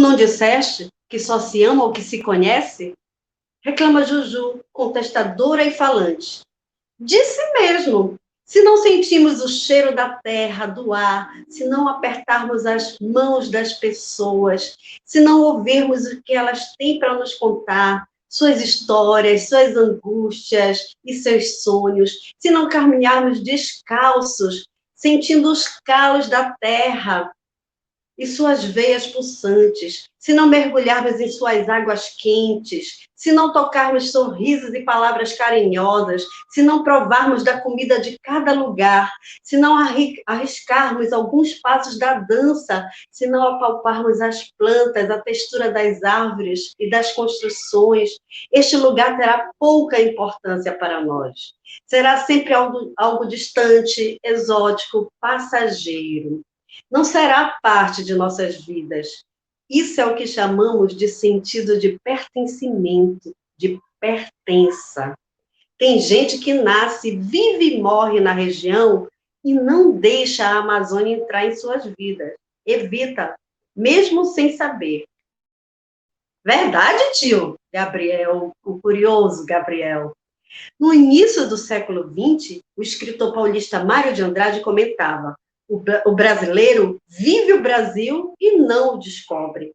não disseste que só se ama o que se conhece? Reclama Juju, contestadora e falante. Disse mesmo. Se não sentimos o cheiro da terra, do ar, se não apertarmos as mãos das pessoas, se não ouvirmos o que elas têm para nos contar, suas histórias, suas angústias e seus sonhos, se não caminharmos descalços, sentindo os calos da terra e suas veias pulsantes, se não mergulharmos em suas águas quentes, se não tocarmos sorrisos e palavras carinhosas, se não provarmos da comida de cada lugar, se não arriscarmos alguns passos da dança, se não apalparmos as plantas, a textura das árvores e das construções, este lugar terá pouca importância para nós. Será sempre algo distante, exótico, passageiro. Não será parte de nossas vidas. Isso é o que chamamos de sentido de pertencimento, de pertença. Tem gente que nasce, vive e morre na região e não deixa a Amazônia entrar em suas vidas. Evita, mesmo sem saber. Verdade, tio? Gabriel, o curioso Gabriel. No início do século XX, o escritor paulista Mário de Andrade comentava: o brasileiro vive o Brasil e não o descobre.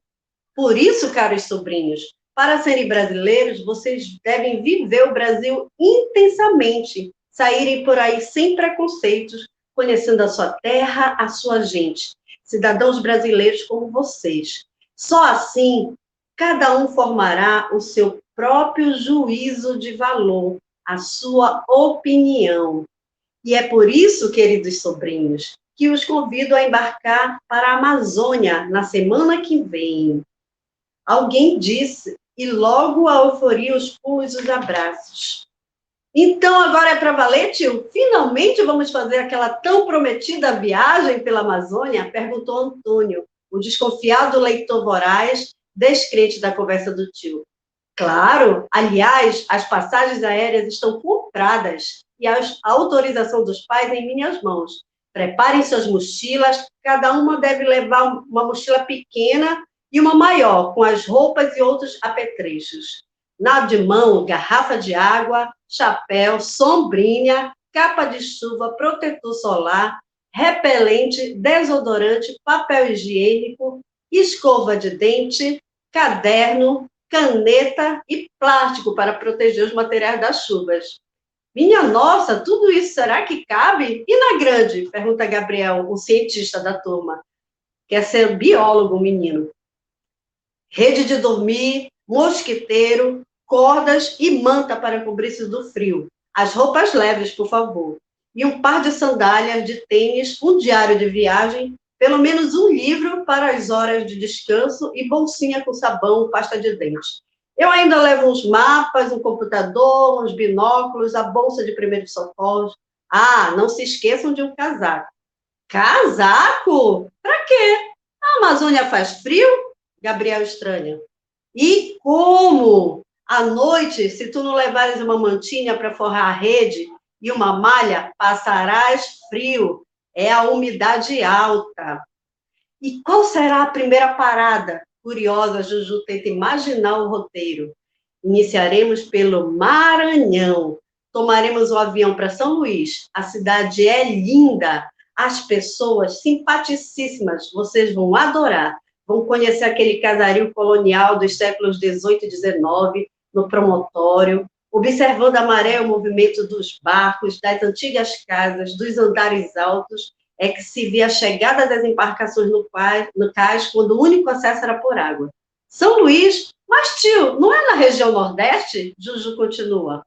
Por isso, caros sobrinhos, para serem brasileiros, vocês devem viver o Brasil intensamente, saírem por aí sem preconceitos, conhecendo a sua terra, a sua gente, cidadãos brasileiros como vocês. Só assim, cada um formará o seu próprio juízo de valor, a sua opinião. E é por isso, queridos sobrinhos, que os convido a embarcar para a Amazônia na semana que vem. Alguém disse, e logo a euforia, os pulos, os abraços. Então, agora é para valer, tio? Finalmente vamos fazer aquela tão prometida viagem pela Amazônia? Perguntou Antônio, o desconfiado leitor voraz, descrente da conversa do tio. Claro, aliás, as passagens aéreas estão compradas e a autorização dos pais em minhas mãos. Preparem suas mochilas, cada uma deve levar uma mochila pequena e uma maior, com as roupas e outros apetrechos. Na de mão, garrafa de água, chapéu, sombrinha, capa de chuva, protetor solar, repelente, desodorante, papel higiênico, escova de dente, caderno, caneta e plástico para proteger os materiais das chuvas. Minha nossa, tudo isso será que cabe? E na grande? Pergunta Gabriel, o cientista da turma. Quer ser biólogo, menino. Rede de dormir, mosquiteiro, cordas e manta para cobrir-se do frio. As roupas leves, por favor. E um par de sandálias, de tênis, um diário de viagem, pelo menos um livro para as horas de descanso e bolsinha com sabão, pasta de dente. Eu ainda levo uns mapas, um computador, uns binóculos, a bolsa de primeiros socorros. Ah, não se esqueçam de um casaco. Casaco? Para quê? A Amazônia faz frio? Gabriel estranha. E como? À noite, se tu não levares uma mantinha para forrar a rede e uma malha, passarás frio. É a umidade alta. E qual será a primeira parada? Curiosa, Juju tenta imaginar o roteiro. Iniciaremos pelo Maranhão. Tomaremos o avião para São Luís. A cidade é linda. As pessoas simpaticíssimas. Vocês vão adorar. Vão conhecer aquele casario colonial dos séculos XVIII e XIX, no promontório, observando a maré, o movimento dos barcos, das antigas casas, dos andares altos, é que se via a chegada das embarcações no cais, quando o único acesso era por água. São Luís? Mas, tio, não é na região Nordeste? Juju continua.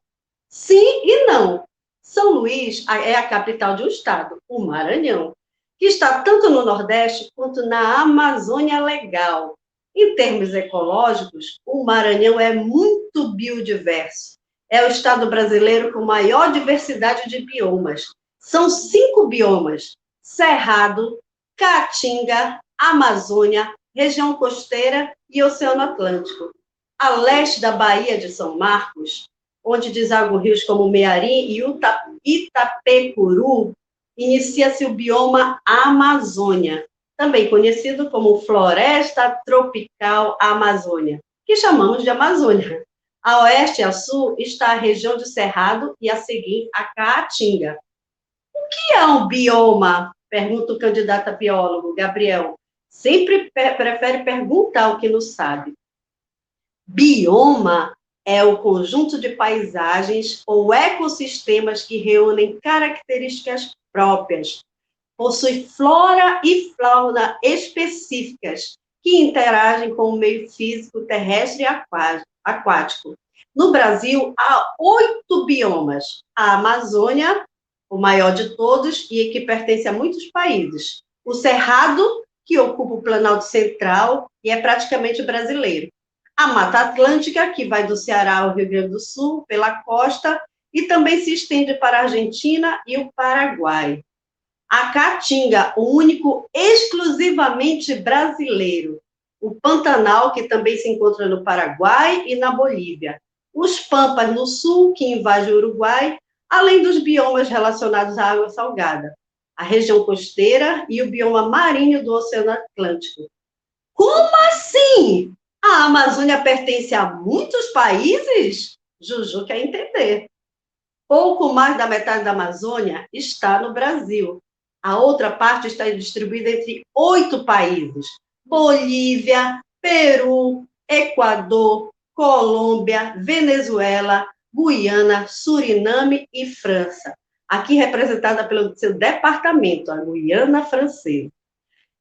Sim e não. São Luís é a capital de um estado, o Maranhão, que está tanto no Nordeste quanto na Amazônia Legal. Em termos ecológicos, o Maranhão é muito biodiverso. É o estado brasileiro com maior diversidade de biomas. São 5 biomas: Cerrado, Caatinga, Amazônia, região costeira e Oceano Atlântico. A leste da Baía de São Marcos, onde desaguam rios como Mearim e Itapecuru, inicia-se o bioma Amazônia. também conhecido como Floresta Tropical Amazônia, que chamamos de Amazônia. A oeste e a sul está a região de Cerrado e a seguir a Caatinga. O que é um bioma? Pergunta o candidato a biólogo, Gabriel. Sempre prefere perguntar o que não sabe. Bioma é o conjunto de paisagens ou ecossistemas que reúnem características próprias, possui flora e fauna específicas que interagem com o meio físico terrestre e aquático. No Brasil, há 8 biomas. A Amazônia, o maior de todos e que pertence a muitos países. O Cerrado, que ocupa o Planalto Central e é praticamente brasileiro. A Mata Atlântica, que vai do Ceará ao Rio Grande do Sul, pela costa, e também se estende para a Argentina e o Paraguai. A Caatinga, o único exclusivamente brasileiro. O Pantanal, que também se encontra no Paraguai e na Bolívia. Os Pampas no sul, que invade o Uruguai, além dos biomas relacionados à água salgada. A região costeira e o bioma marinho do Oceano Atlântico. Como assim? A Amazônia pertence a muitos países? Juju quer entender. Pouco mais da metade da Amazônia está no Brasil. A outra parte está distribuída entre 8 países: Bolívia, Peru, Equador, Colômbia, Venezuela, Guiana, Suriname e França. Aqui representada pelo seu departamento, a Guiana Francesa.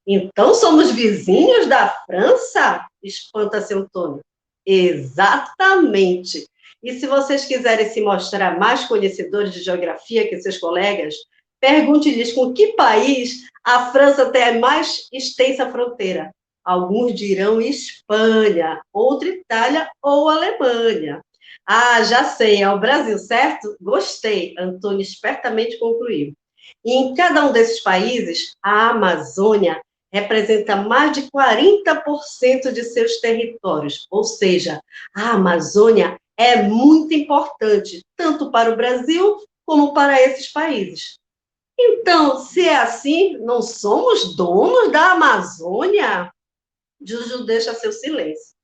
Então, somos vizinhos da França? Espanta seu Tony. Exatamente. E se vocês quiserem se mostrar mais conhecedores de geografia que seus colegas, pergunte-lhes com que país a França tem a mais extensa fronteira. Alguns dirão Espanha, outro Itália ou Alemanha. Ah, já sei, é o Brasil, certo? Gostei, Antônio espertamente concluiu. E em cada um desses países, a Amazônia representa mais de 40% de seus territórios, ou seja, a Amazônia é muito importante, tanto para o Brasil como para esses países. Então, se é assim, não somos donos da Amazônia? Juju deixa seu silêncio.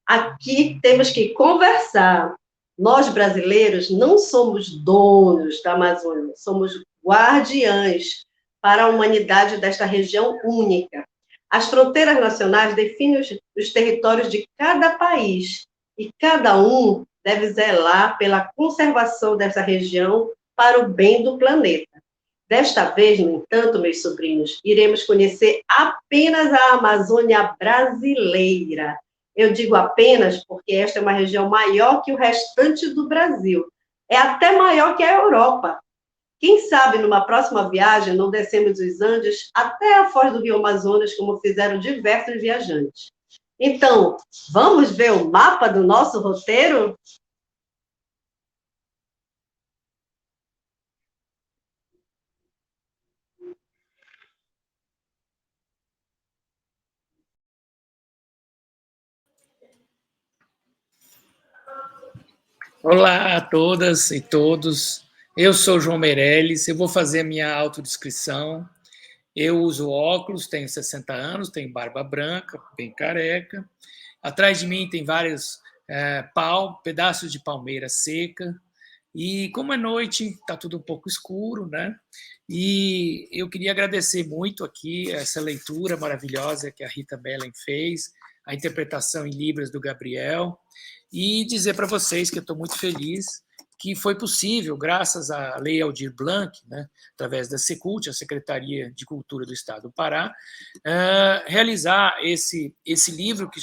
Aqui temos que conversar. Nós, brasileiros, não somos donos da Amazônia, somos guardiães para a humanidade desta região única. As fronteiras nacionais definem os territórios de cada país e cada um deve zelar pela conservação dessa região para o bem do planeta. Desta vez, no entanto, meus sobrinhos, iremos conhecer apenas a Amazônia brasileira. Eu digo apenas porque esta é uma região maior que o restante do Brasil. É até maior que a Europa. Quem sabe, numa próxima viagem, não descemos os Andes até a foz do Rio Amazonas, como fizeram diversos viajantes. Então, vamos ver o mapa do nosso roteiro? Olá a todas e todos. Eu sou João Meirelles, eu vou fazer a minha autodescrição. Eu uso óculos, tenho 60 anos, tenho barba branca, bem careca. Atrás de mim tem vários pedaços de palmeira seca. E como é noite, está tudo um pouco escuro, né? E eu queria agradecer muito aqui essa leitura maravilhosa que a Rita Belen fez, a interpretação em Libras do Gabriel, e dizer para vocês que eu estou muito feliz que foi possível, graças à Lei Aldir Blanc, né, através da Secult, a Secretaria de Cultura do Estado do Pará, realizar esse livro que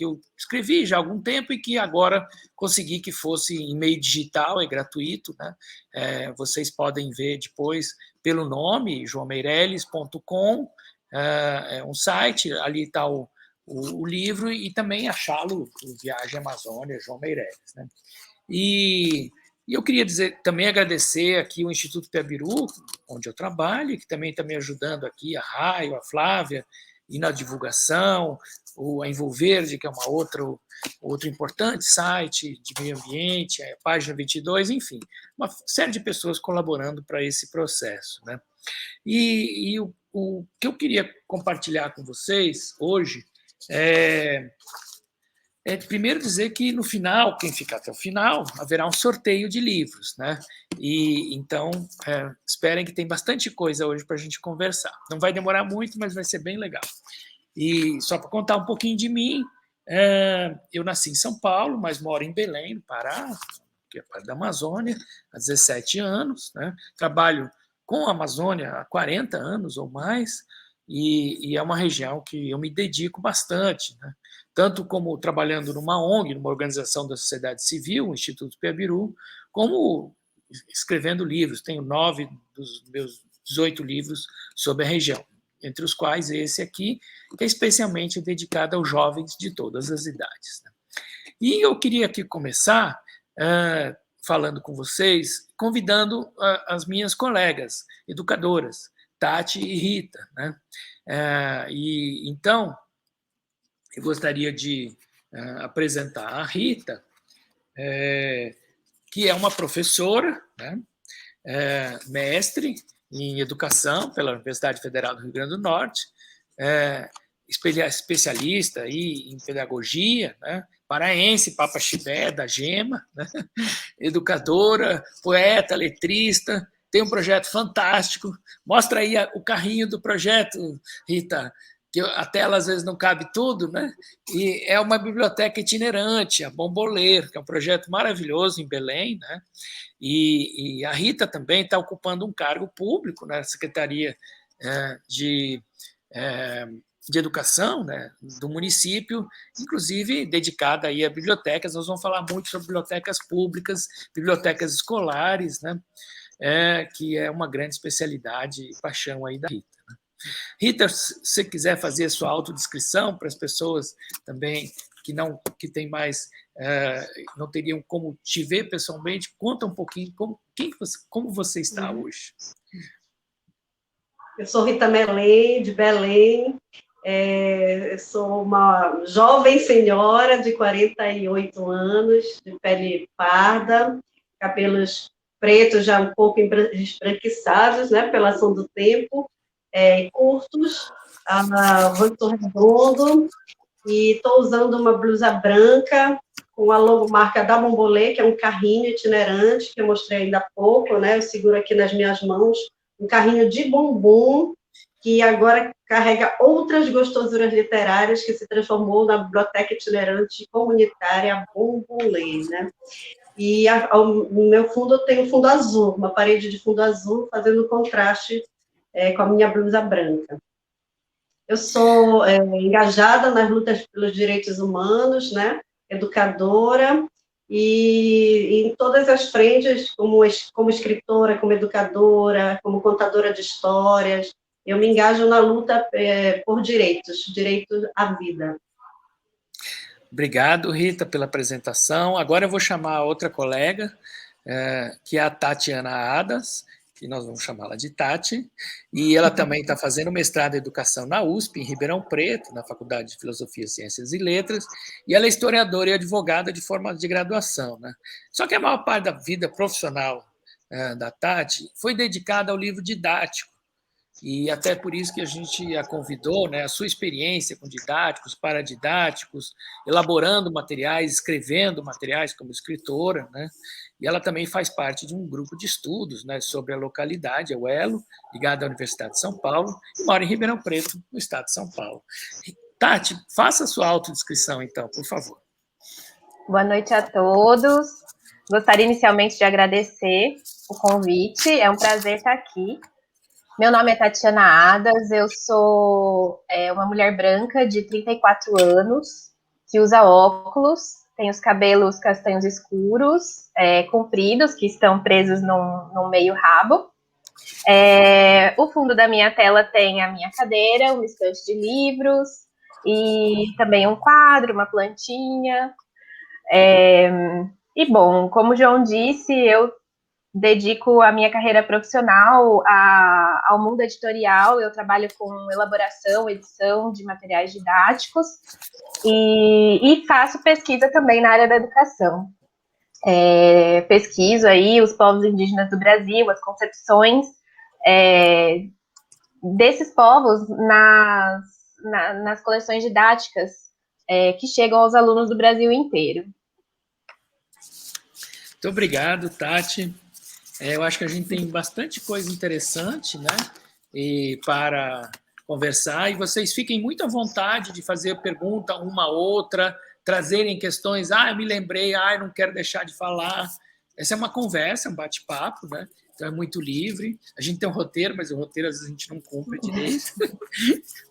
eu escrevi já há algum tempo e que agora consegui que fosse em meio digital, é gratuito, né? Vocês podem ver depois pelo nome, joaomeireles.com, é um site, ali está o livro, e também achá-lo, o Viagem Amazônia, João Meireles, né? E eu queria também agradecer aqui o Instituto Piabiru, onde eu trabalho, que também está me ajudando aqui, a Raio, a Flávia, e na divulgação, a Envolverde, que é outro importante site de meio ambiente, a Página 22, enfim, uma série de pessoas colaborando para esse processo, né? E o que eu queria compartilhar com vocês hoje é primeiro dizer que no final, quem ficar até o final, haverá um sorteio de livros, né? E então esperem que tem bastante coisa hoje para a gente conversar. Não vai demorar muito, mas vai ser bem legal. E só para contar um pouquinho de mim, eu nasci em São Paulo, mas moro em Belém, no Pará, que é parte da Amazônia, há 17 anos, né? Trabalho com a Amazônia há 40 anos ou mais, e é uma região que eu me dedico bastante, né? Tanto como trabalhando numa ONG, numa organização da sociedade civil, o Instituto Piabiru, como escrevendo livros. Tenho 9 dos meus 18 livros sobre a região, entre os quais esse aqui, que é especialmente dedicado aos jovens de todas as idades. E eu queria aqui começar falando com vocês, convidando as minhas colegas educadoras, Tati e Rita, né? E então eu gostaria de apresentar a Rita, que é uma professora, né? Mestre em educação pela Universidade Federal do Rio Grande do Norte, especialista aí em pedagogia, né? Paraense, Papa Chibé, da Gema, né? Educadora, poeta, letrista, tem um projeto fantástico. Mostra aí o carrinho do projeto, Rita, que a tela às vezes não cabe tudo, né? E é uma biblioteca itinerante, a Bomboleiro, que é um projeto maravilhoso em Belém, né? E a Rita também está ocupando um cargo público na Secretaria de Educação, né, do município, inclusive dedicada aí a bibliotecas. Nós vamos falar muito sobre bibliotecas públicas, bibliotecas escolares, né, que é uma grande especialidade e paixão aí da Rita. Né? Rita, se você quiser fazer a sua autodescrição para as pessoas também que tem mais não teriam como te ver pessoalmente, conta um pouquinho como você está hoje. Eu sou Rita Melém, de Belém. Eu sou uma jovem senhora de 48 anos, de pele parda, cabelos pretos já um pouco esbranquiçados, né, pela ação do tempo, curtos, rosto redondo, e estou usando uma blusa branca com a logomarca da Bombolê, que é um carrinho itinerante, que eu mostrei ainda há pouco, né, eu seguro aqui nas minhas mãos, um carrinho de bombom, que agora carrega outras gostosuras literárias, que se transformou na biblioteca itinerante comunitária Bombolê, né? E no meu fundo eu tenho fundo azul, uma parede de fundo azul, fazendo contraste com a minha blusa branca. Eu sou engajada nas lutas pelos direitos humanos, né? Educadora, e em todas as frentes, como escritora, como educadora, como contadora de histórias, eu me engajo na luta por direito à vida. Obrigado, Rita, pela apresentação. Agora eu vou chamar a outra colega, que é a Tatiana Adas, que nós vamos chamá-la de Tati, e ela também está fazendo mestrado em Educação na USP, em Ribeirão Preto, na Faculdade de Filosofia, Ciências e Letras, e ela é historiadora e advogada de forma de graduação, né? Só que a maior parte da vida profissional da Tati foi dedicada ao livro didático, e até por isso que a gente a convidou, né, a sua experiência com didáticos, paradidáticos, elaborando materiais, escrevendo materiais como escritora, né, e ela também faz parte de um grupo de estudos, né, sobre a localidade, é o ELO, ligado à Universidade de São Paulo, e mora em Ribeirão Preto, no estado de São Paulo. Tati, faça a sua autodescrição, então, por favor. Boa noite a todos. Gostaria inicialmente de agradecer o convite, é um prazer estar aqui. Meu nome é Tatiana Adas, eu sou uma mulher branca de 34 anos, que usa óculos, tem os cabelos castanhos escuros, compridos, que estão presos num meio rabo. O fundo da minha tela tem a minha cadeira, uma estante de livros, e também um quadro, uma plantinha. E, bom, como o João disse, eu dedico a minha carreira profissional ao mundo editorial. Eu trabalho com elaboração, edição de materiais didáticos e faço pesquisa também na área da educação. Pesquiso aí os povos indígenas do Brasil, as concepções desses povos nas coleções didáticas que chegam aos alunos do Brasil inteiro. Muito obrigado, Tati. Eu acho que a gente tem bastante coisa interessante, né, para conversar, e vocês fiquem muito à vontade de fazer pergunta uma a outra, trazerem questões, eu me lembrei, eu não quero deixar de falar. Essa é uma conversa, um bate-papo, né? Então é muito livre. A gente tem um roteiro, mas o roteiro às vezes a gente não cumpre direito,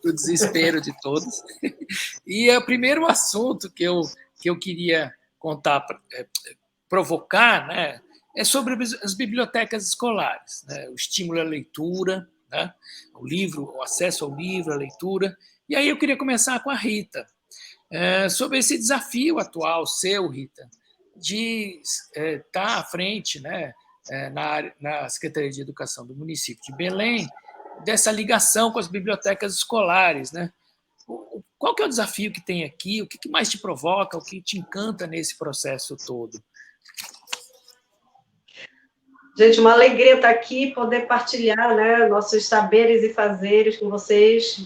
para o desespero de todos. E o primeiro assunto que eu queria contar, provocar, né, é sobre as bibliotecas escolares, né, o estímulo à leitura, né, o acesso ao livro, a leitura. E aí eu queria começar com a Rita, sobre esse desafio atual seu, Rita, de estar à frente, né, na Secretaria de Educação do município de Belém, dessa ligação com as bibliotecas escolares, né? Qual que é o desafio que tem aqui? O que mais te provoca? O que te encanta nesse processo todo? Gente, uma alegria estar aqui e poder partilhar, né, nossos saberes e fazeres com vocês,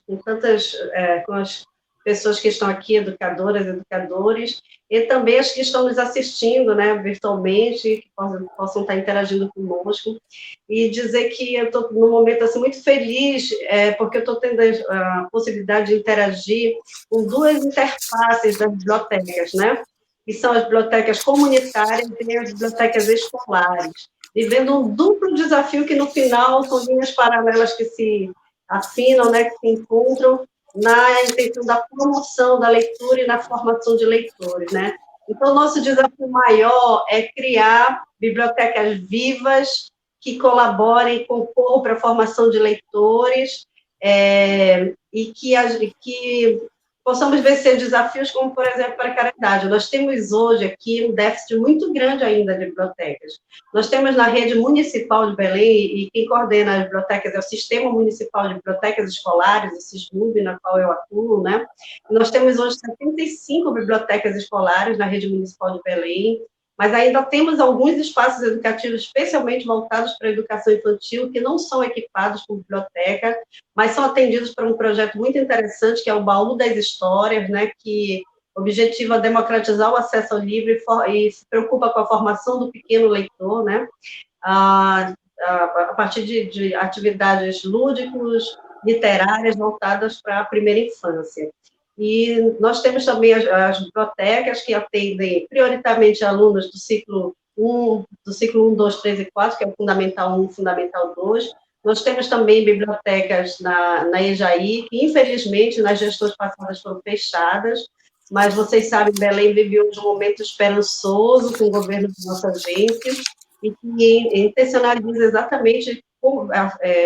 com as pessoas que estão aqui, educadoras, educadores, e também as que estão nos assistindo, né, virtualmente, que possam estar interagindo conosco, e dizer que eu estou num momento assim, muito feliz, porque eu estou tendo a possibilidade de interagir com duas interfaces das bibliotecas, né, que são as bibliotecas comunitárias e as bibliotecas escolares, vivendo um duplo desafio que, no final, são linhas paralelas que se afinam, né, que se encontram na intenção da promoção da leitura e na formação de leitores, né? Então, nosso desafio maior é criar bibliotecas vivas que colaborem e concorram para a formação de leitores e que possamos vencer desafios como, por exemplo, a precariedade. Nós temos hoje aqui um déficit muito grande ainda de bibliotecas. Nós temos na rede municipal de Belém, e quem coordena as bibliotecas é o Sistema Municipal de Bibliotecas Escolares, o SISBUB, na qual eu atuo, né? Nós temos hoje 75 bibliotecas escolares na rede municipal de Belém, mas ainda temos alguns espaços educativos especialmente voltados para a educação infantil, que não são equipados com biblioteca, mas são atendidos por um projeto muito interessante, que é o Baú das Histórias, né, que objetiva democratizar o acesso ao livro e se preocupa com a formação do pequeno leitor, né, a partir de atividades lúdicas, literárias, voltadas para a primeira infância. E nós temos também as bibliotecas que atendem prioritariamente alunos do ciclo 1, 2, 3 e 4, que é o Fundamental 1 e Fundamental 2. Nós temos também bibliotecas na EJAI, que infelizmente nas gestões passadas foram fechadas, mas vocês sabem, Belém viveu um momento esperançoso com o governo de nossa gente, e que intencionaliza exatamente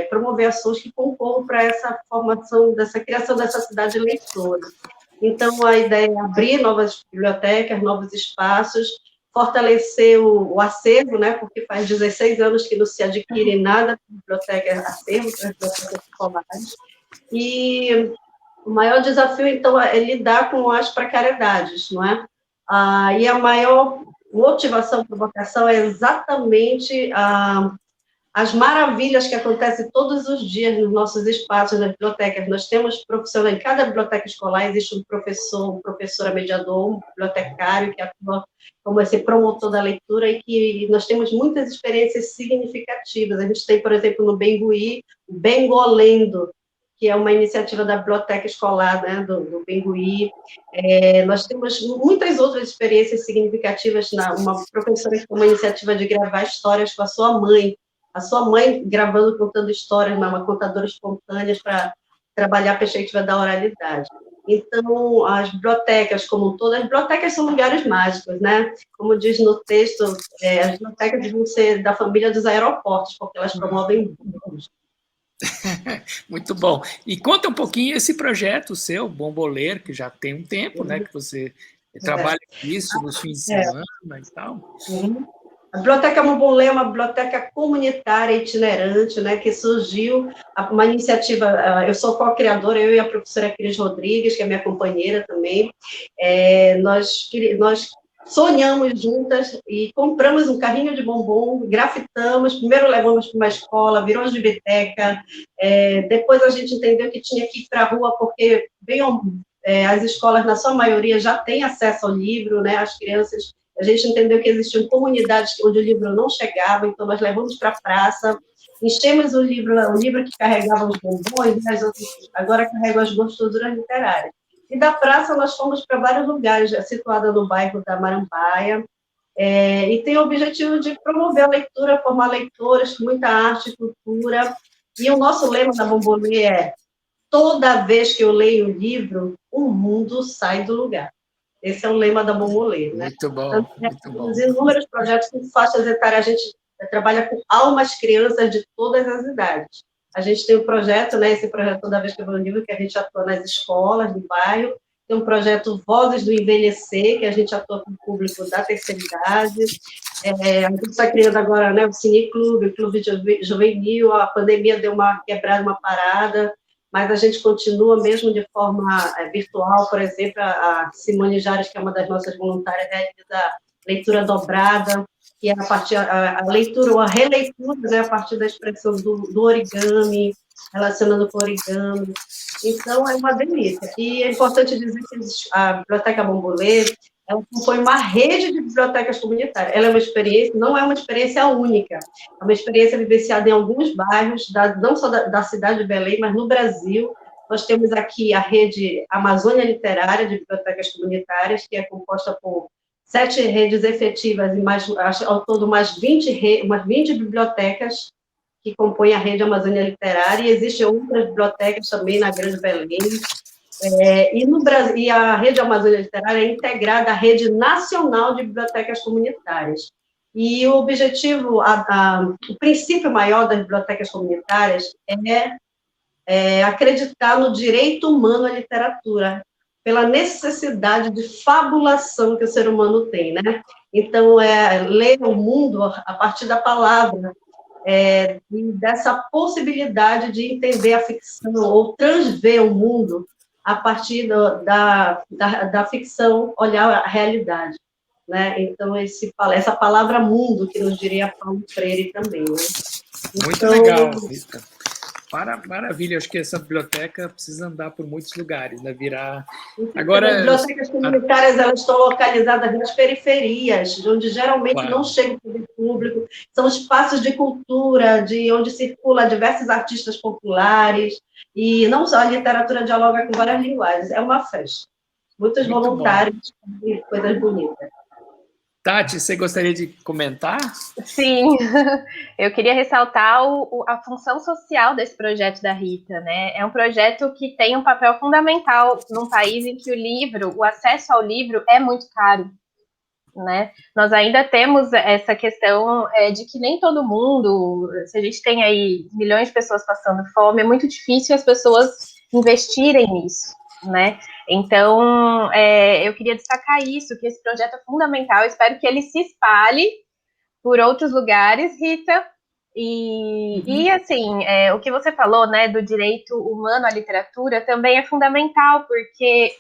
promover ações que concorram para essa formação, dessa criação dessa cidade de leitores. Então, a ideia é abrir novas bibliotecas, novos espaços, fortalecer o acervo, né, porque faz 16 anos que não se adquire nada para biblioteca acervo, para as bibliotecas escolares, e o maior desafio, então, é lidar com as precariedades, não é? E a maior motivação, provocação é exatamente as maravilhas que acontecem todos os dias nos nossos espaços, nas bibliotecas. Nós temos profissionais, em cada biblioteca escolar existe um professor, professora mediador, um bibliotecário que atua como esse promotor da leitura, e que nós temos muitas experiências significativas. A gente tem, por exemplo, no Bengui, o Bengolendo, que é uma iniciativa da biblioteca escolar, né, do Bengui. Nós temos muitas outras experiências significativas. Uma professora que tem uma iniciativa de gravar histórias com a sua mãe gravando, contando histórias, uma contadora espontânea para trabalhar a perspectiva da oralidade. Então, as bibliotecas, como um todo, as bibliotecas são lugares mágicos, né? Como diz no texto, as bibliotecas vão ser da família dos aeroportos, porque elas promovem grupos. Muito bom. E conta um pouquinho esse projeto seu, Bomboler, que já tem um tempo, né, que você trabalha com isso nos fins de semana e tal. A Biblioteca Bombolê é uma biblioteca comunitária itinerante, né, que surgiu, uma iniciativa, eu sou co-criadora, eu e a professora Cris Rodrigues, que é minha companheira também. Nós sonhamos juntas e compramos um carrinho de bombom, grafitamos, primeiro levamos para uma escola, virou biblioteca, depois a gente entendeu que tinha que ir para a rua, porque as escolas, na sua maioria, já têm acesso ao livro, né, as crianças, a gente entendeu que existiam comunidades onde o livro não chegava, então nós levamos para a praça, enchemos o livro que carregava os bombons, né, agora carrega as gostosuras literárias. E da praça nós fomos para vários lugares, situada no bairro da Marambaia, e tem o objetivo de promover a leitura, formar leitores com muita arte e cultura. E o nosso lema da Bombolê é: toda vez que eu leio um livro, o mundo sai do lugar. Esse é o lema da Bombolê. Né? Muito bom, muito bom. Os inúmeros projetos com faixas etárias, a gente trabalha com almas crianças de todas as idades. A gente tem um projeto, né, esse projeto Toda Vez que eu vou no livro, que a gente atua nas escolas do bairro, tem um projeto Vozes do Envelhecer, que a gente atua com o público da terceira idade, a gente está criando agora, né, o Cineclube, o Clube Juvenil, a pandemia deu uma quebrada, uma parada, mas a gente continua mesmo de forma virtual, por exemplo, a Simone Jares, que é uma das nossas voluntárias, realiza leitura dobrada, que é a leitura ou a releitura, né, a partir da expressão do origami, relacionando com o origami. Então, é uma delícia. E é importante dizer que a Biblioteca Bombolê, ela compõe uma rede de bibliotecas comunitárias. Ela é uma experiência, não é uma experiência única, é uma experiência vivenciada em alguns bairros, não só da cidade de Belém, mas no Brasil. Nós temos aqui a rede Amazônia Literária de Bibliotecas Comunitárias, que é composta por 7 redes efetivas e ao todo mais 20 bibliotecas que compõem a rede Amazônia Literária, e existem outras bibliotecas também na Grande Belém. No Brasil, e a rede Amazônia Literária é integrada à rede nacional de bibliotecas comunitárias. E o objetivo, o princípio maior das bibliotecas comunitárias é acreditar no direito humano à literatura, pela necessidade de fabulação que o ser humano tem, né? Então, ler o mundo a partir da palavra, dessa possibilidade de entender a ficção, ou transver o mundo a partir da ficção, olhar a realidade. Né? Então, essa palavra mundo, que nos diria Paulo Freire também. Né? Muito legal, Rita. Maravilha, acho que essa biblioteca precisa andar por muitos lugares, né? Agora, as bibliotecas comunitárias, elas estão localizadas nas periferias, onde geralmente não chega o público, são espaços de cultura, onde circula diversos artistas populares, e não só a literatura dialoga com várias linguagens, é uma festa. Muitos voluntários, coisas bonitas. Tati, você gostaria de comentar? Sim, eu queria ressaltar a função social desse projeto da Rita, né? É um projeto que tem um papel fundamental num país em que o acesso ao livro é muito caro, né? Nós ainda temos essa questão de que nem todo mundo, se a gente tem aí milhões de pessoas passando fome, é muito difícil as pessoas investirem nisso, né? Então, eu queria destacar isso, que esse projeto é fundamental, eu espero que ele se espalhe por outros lugares, Rita, e assim, o que você falou, né, do direito humano à literatura também é fundamental, porque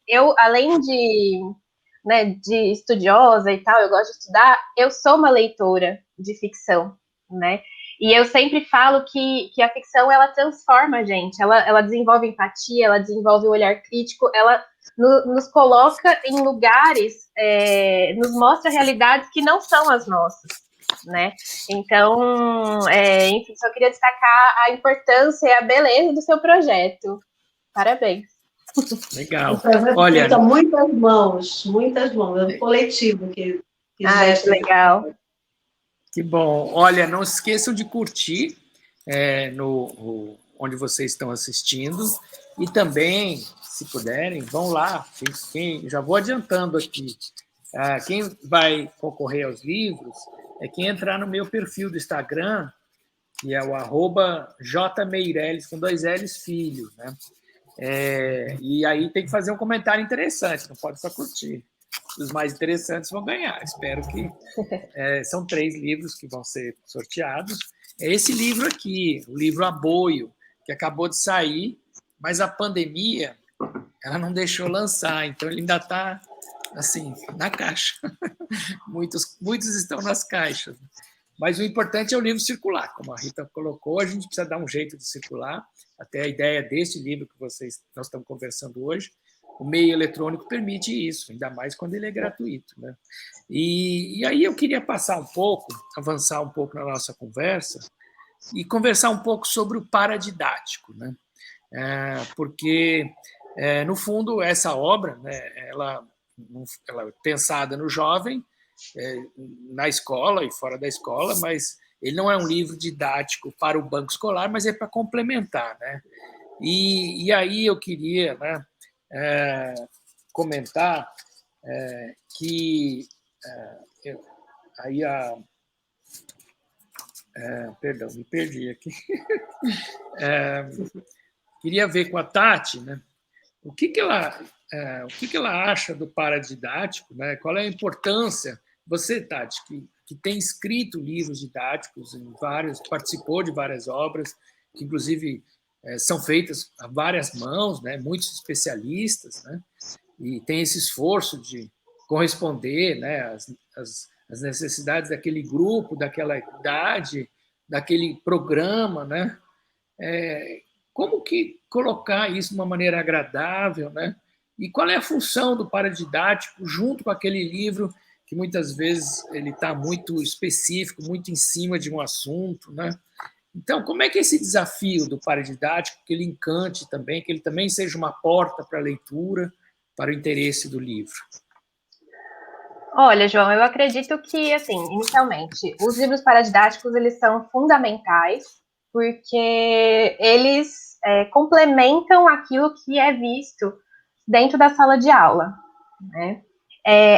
eu, além de estudiosa e tal, eu gosto de estudar, eu sou uma leitora de ficção, né? E eu sempre falo que a ficção, ela transforma a gente, ela desenvolve empatia, ela desenvolve o olhar crítico, ela nos coloca em lugares, nos mostra realidades que não são as nossas, né? Então, enfim, só queria destacar a importância e a beleza do seu projeto. Parabéns. Legal. Olha, muitas mãos, é um coletivo que legal. Que bom. Olha, não esqueçam de curtir onde vocês estão assistindo e também, se puderem, vão lá. Já vou adiantando aqui. Quem vai concorrer aos livros é quem entrar no meu perfil do Instagram, que é o @jmeireles, com 2 L's, filho, né? E aí tem que fazer um comentário interessante, não pode só curtir. Os mais interessantes vão ganhar. Espero que... são 3 livros que vão ser sorteados. É esse livro aqui, o livro Aboio, que acabou de sair, mas a pandemia ela não deixou lançar, então ele ainda está assim, na caixa. Muitos estão nas caixas. Mas o importante é o livro circular. Como a Rita colocou, a gente precisa dar um jeito de circular. Até a ideia deste livro que nós estamos conversando hoje, o meio eletrônico permite isso, ainda mais quando ele é gratuito, né? E aí eu queria avançar um pouco na nossa conversa e conversar um pouco sobre o paradidático, né? Porque, no fundo, essa obra, né, ela é pensada no jovem, na escola e fora da escola, mas ele não é um livro didático para o banco escolar, mas é para complementar, né? E aí eu queria, né, comentar que aí perdão, me perdi aqui. Queria ver com a Tati, né, o que ela acha do paradidático, né? Qual é a importância? Você, Tati, que tem escrito livros didáticos participou de várias obras, que inclusive são feitas a várias mãos, né? Muitos especialistas, né? E tem esse esforço de corresponder, né, às necessidades daquele grupo, daquela idade, daquele programa, né? Como que colocar isso de uma maneira agradável, né? E qual é a função do paradidático junto com aquele livro que muitas vezes ele está muito específico, muito em cima de um assunto, né? Então, como é que é esse desafio do paradidático, que ele encante também, que ele também seja uma porta para a leitura, para o interesse do livro? Olha, João, eu acredito que, assim, inicialmente, os livros paradidáticos, eles são fundamentais, porque eles complementam aquilo que é visto dentro da sala de aula, né?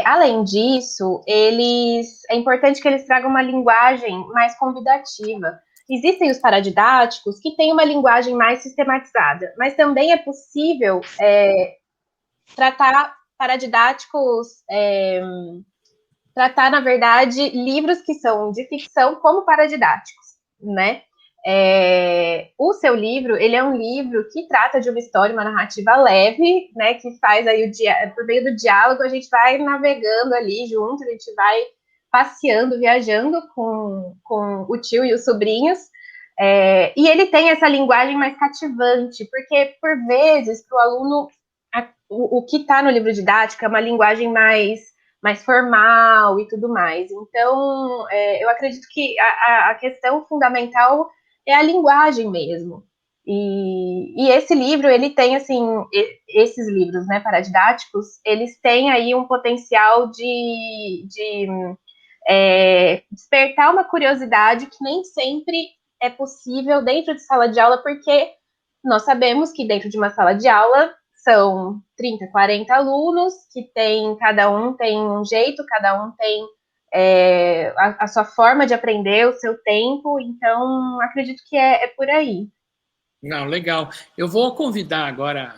Além disso, é importante que eles tragam uma linguagem mais convidativa. Existem os paradidáticos que têm uma linguagem mais sistematizada, mas também é possível tratar paradidáticos, tratar, na verdade, livros que são de ficção como paradidáticos, né? O seu livro, ele é um livro que trata de uma história, uma narrativa leve, né, que faz aí por meio do diálogo, a gente vai navegando ali junto, a gente vai passeando, viajando com o tio e os sobrinhos, e ele tem essa linguagem mais cativante, porque, por vezes, para o aluno, o que está no livro didático é uma linguagem mais formal e tudo mais. Então, eu acredito que a questão fundamental é a linguagem mesmo. E esse livro, ele tem, assim, esses livros, né, paradidáticos, eles têm aí um potencial de despertar uma curiosidade que nem sempre é possível dentro de sala de aula, porque nós sabemos que dentro de uma sala de aula são 30, 40 alunos, que cada um tem um jeito, cada um tem a sua forma de aprender, o seu tempo, então acredito que é por aí. Não, legal. Eu vou convidar agora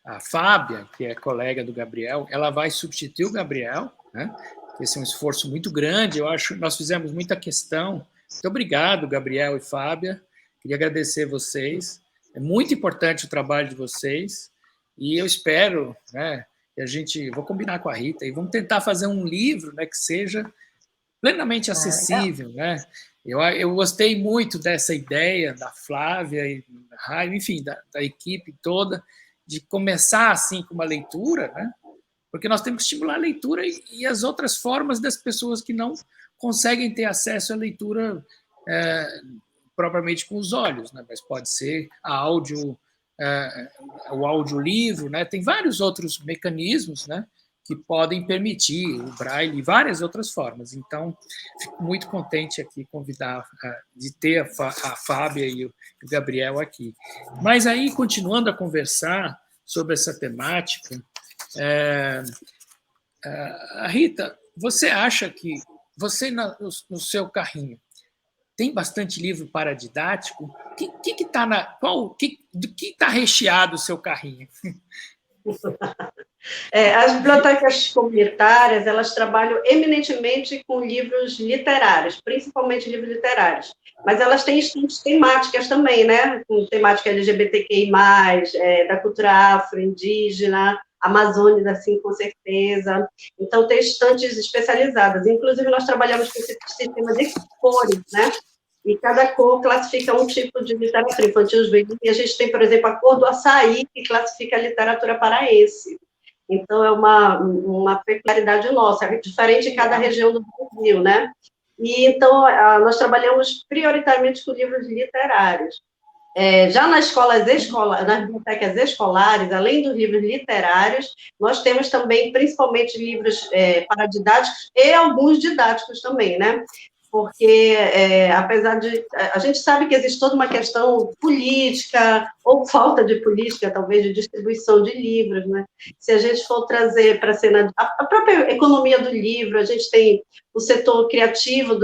a Fábia, que é colega do Gabriel, ela vai substituir o Gabriel, né? Esse é um esforço muito grande, eu acho que nós fizemos muita questão. Muito obrigado, Gabriel e Fábia. Queria agradecer vocês. É muito importante o trabalho de vocês e eu espero, né, que vou combinar com a Rita e vamos tentar fazer um livro, né, que seja plenamente acessível, né? Eu gostei muito dessa ideia da Flávia e enfim, da equipe toda, de começar assim com uma leitura, né? Porque nós temos que estimular a leitura e as outras formas das pessoas que não conseguem ter acesso à leitura propriamente com os olhos, né? Mas pode ser o audiolivro, né? Tem vários outros mecanismos, né, que podem permitir o braille e várias outras formas. Então, fico muito contente aqui de ter a Fábia e o Gabriel aqui. Mas aí, continuando a conversar sobre essa temática, a Rita, você acha que você, no seu carrinho, tem bastante livro paradidático? Do que está recheado o seu carrinho? As bibliotecas comunitárias, elas trabalham eminentemente com livros literários, principalmente livros literários, mas elas têm estudos temáticas também, né, com temática LGBTQI+, da cultura afro-indígena, Amazonas, assim, com certeza. Então, tem estantes especializadas. Inclusive, nós trabalhamos com esse sistema de cores, né? E cada cor classifica um tipo de literatura infantil juvenil. E a gente tem, por exemplo, a cor do açaí, que classifica a literatura paraense. Então, é uma peculiaridade nossa, é diferente em cada região do Brasil, né? E, então, nós trabalhamos prioritariamente com livros literários. Já nas nas bibliotecas escolares, além dos livros literários, nós temos também, principalmente, livros paradidáticos e alguns didáticos também, né? Porque, apesar de... A gente sabe que existe toda uma questão política, ou falta de política, talvez, de distribuição de livros, né? Se a gente for trazer para a cena... A própria economia do livro, a gente tem o setor criativo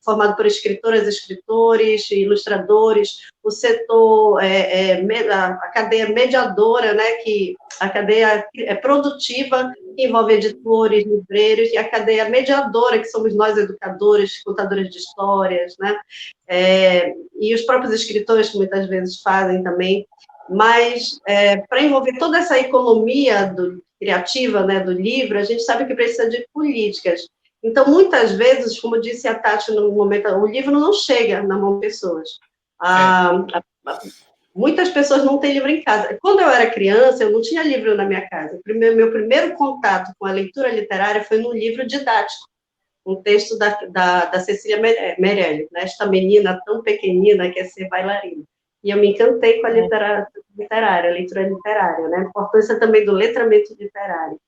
formado por escritoras, escritores, ilustradores, o setor, a cadeia mediadora, né, a cadeia produtiva, que envolve editores, livreiros, e a cadeia mediadora, que somos nós, educadores, contadores de histórias, né, e os próprios escritores, que muitas vezes fazem também, mas para envolver toda essa economia criativa, né, do livro, a gente sabe que precisa de políticas. Então, muitas vezes, como disse a Tati no momento, o livro não chega na mão de pessoas. Muitas pessoas não têm livro em casa. Quando eu era criança, eu não tinha livro na minha casa. Meu primeiro contato com a leitura literária foi num livro didático, um texto da Cecília Meirelles, né? Esta menina tão pequenina quer ser bailarina. E eu me encantei com a a leitura literária, né? A importância também do letramento literário.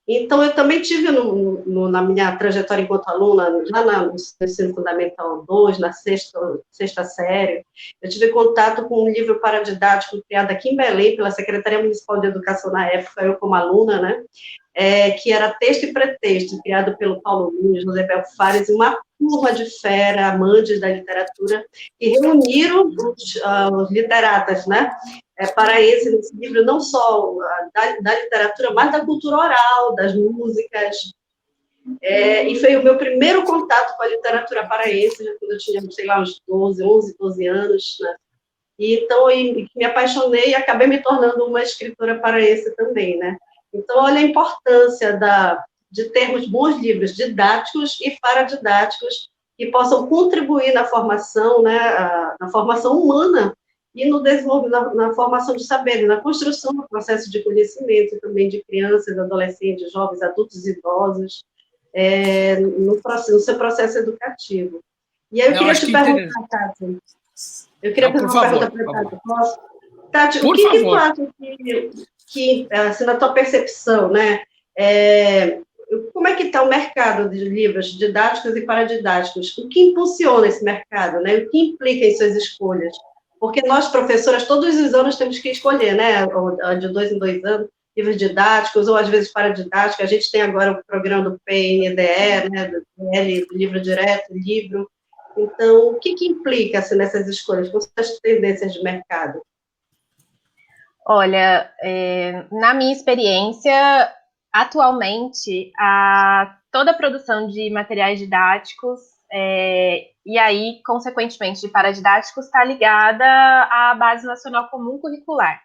Então, eu também tive, na minha trajetória enquanto aluna, já no ensino fundamental 2, na sexta série, eu tive contato com um livro paradidático criado aqui em Belém, pela Secretaria Municipal de Educação na época, eu como aluna, né, que era Texto e Pretexto, criado pelo Paulo Nunes, José Belfares, e uma turma de fera, amantes da literatura, que reuniram os literatas, né, para nesse livro, não só da literatura, mas da cultura oral, das músicas. E foi o meu primeiro contato com a literatura paraense, quando eu tinha, sei lá, uns 11, 12 anos, né? E então, me apaixonei e acabei me tornando uma escritora paraense também, né? Então, olha a importância de termos bons livros didáticos e paradidáticos que possam contribuir na formação, né, na formação humana e no desenvolvimento, na formação de saberes, na construção do processo de conhecimento também de crianças, adolescentes, jovens, adultos e idosos, no seu processo educativo. E aí eu queria te perguntar, Tati, fazer uma pergunta para a Tati. Posso? Tati, o que tu acha que, assim, na tua percepção, né, como é que está o mercado de livros didáticos e paradidáticos? O que impulsiona esse mercado, né? O que implica em suas escolhas? Porque nós, professoras, todos os anos temos que escolher, né? De 2 em 2 anos, livros didáticos, ou às vezes paradidáticos. A gente tem agora o programa do PNDE, né? Do livro direto, livro. Então, o que implica assim, nessas escolhas? Quais são as tendências de mercado? Olha, na minha experiência, atualmente, toda a produção de materiais didáticos e aí, consequentemente, de paradidáticos, está ligada à Base Nacional Comum Curricular,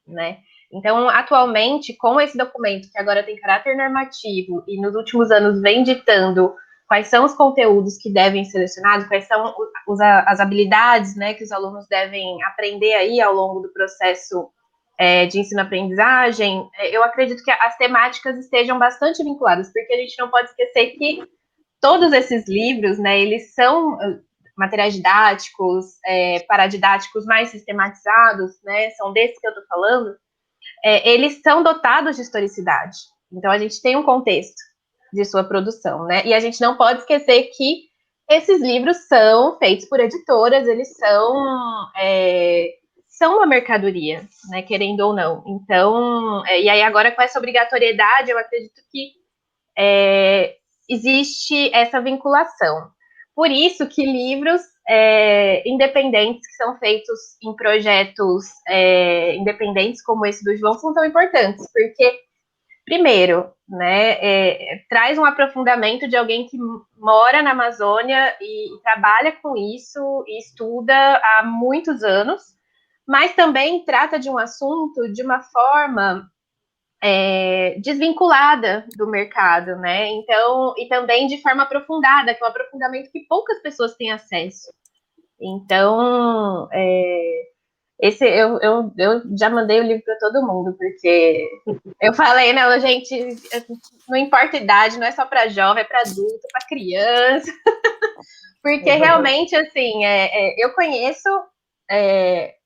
né? Então, atualmente, com esse documento, que agora tem caráter normativo e nos últimos anos vem ditando quais são os conteúdos que devem ser selecionados, quais são as habilidades, né, que os alunos devem aprender aí ao longo do processo de ensino-aprendizagem, eu acredito que as temáticas estejam bastante vinculadas, porque a gente não pode esquecer que todos esses livros, né, eles são materiais didáticos, paradidáticos mais sistematizados, né, são desses que eu estou falando, eles são dotados de historicidade. Então, a gente tem um contexto de sua produção, né, e a gente não pode esquecer que esses livros são feitos por editoras, eles são uma mercadoria, né, querendo ou não. Então, e aí agora com essa obrigatoriedade, eu acredito que existe essa vinculação. Por isso que livros independentes, que são feitos em projetos independentes como esse do João, são tão importantes, porque, primeiro, né, traz um aprofundamento de alguém que mora na Amazônia e trabalha com isso, e estuda há muitos anos, mas também trata de um assunto de uma forma desvinculada do mercado, né? Então, e também de forma aprofundada, que é um aprofundamento que poucas pessoas têm acesso. Então, eu já mandei o livro para todo mundo, porque eu falei, né, gente, não importa a idade, não é só para jovem, é para adulto, para criança, porque realmente, assim, eu conheço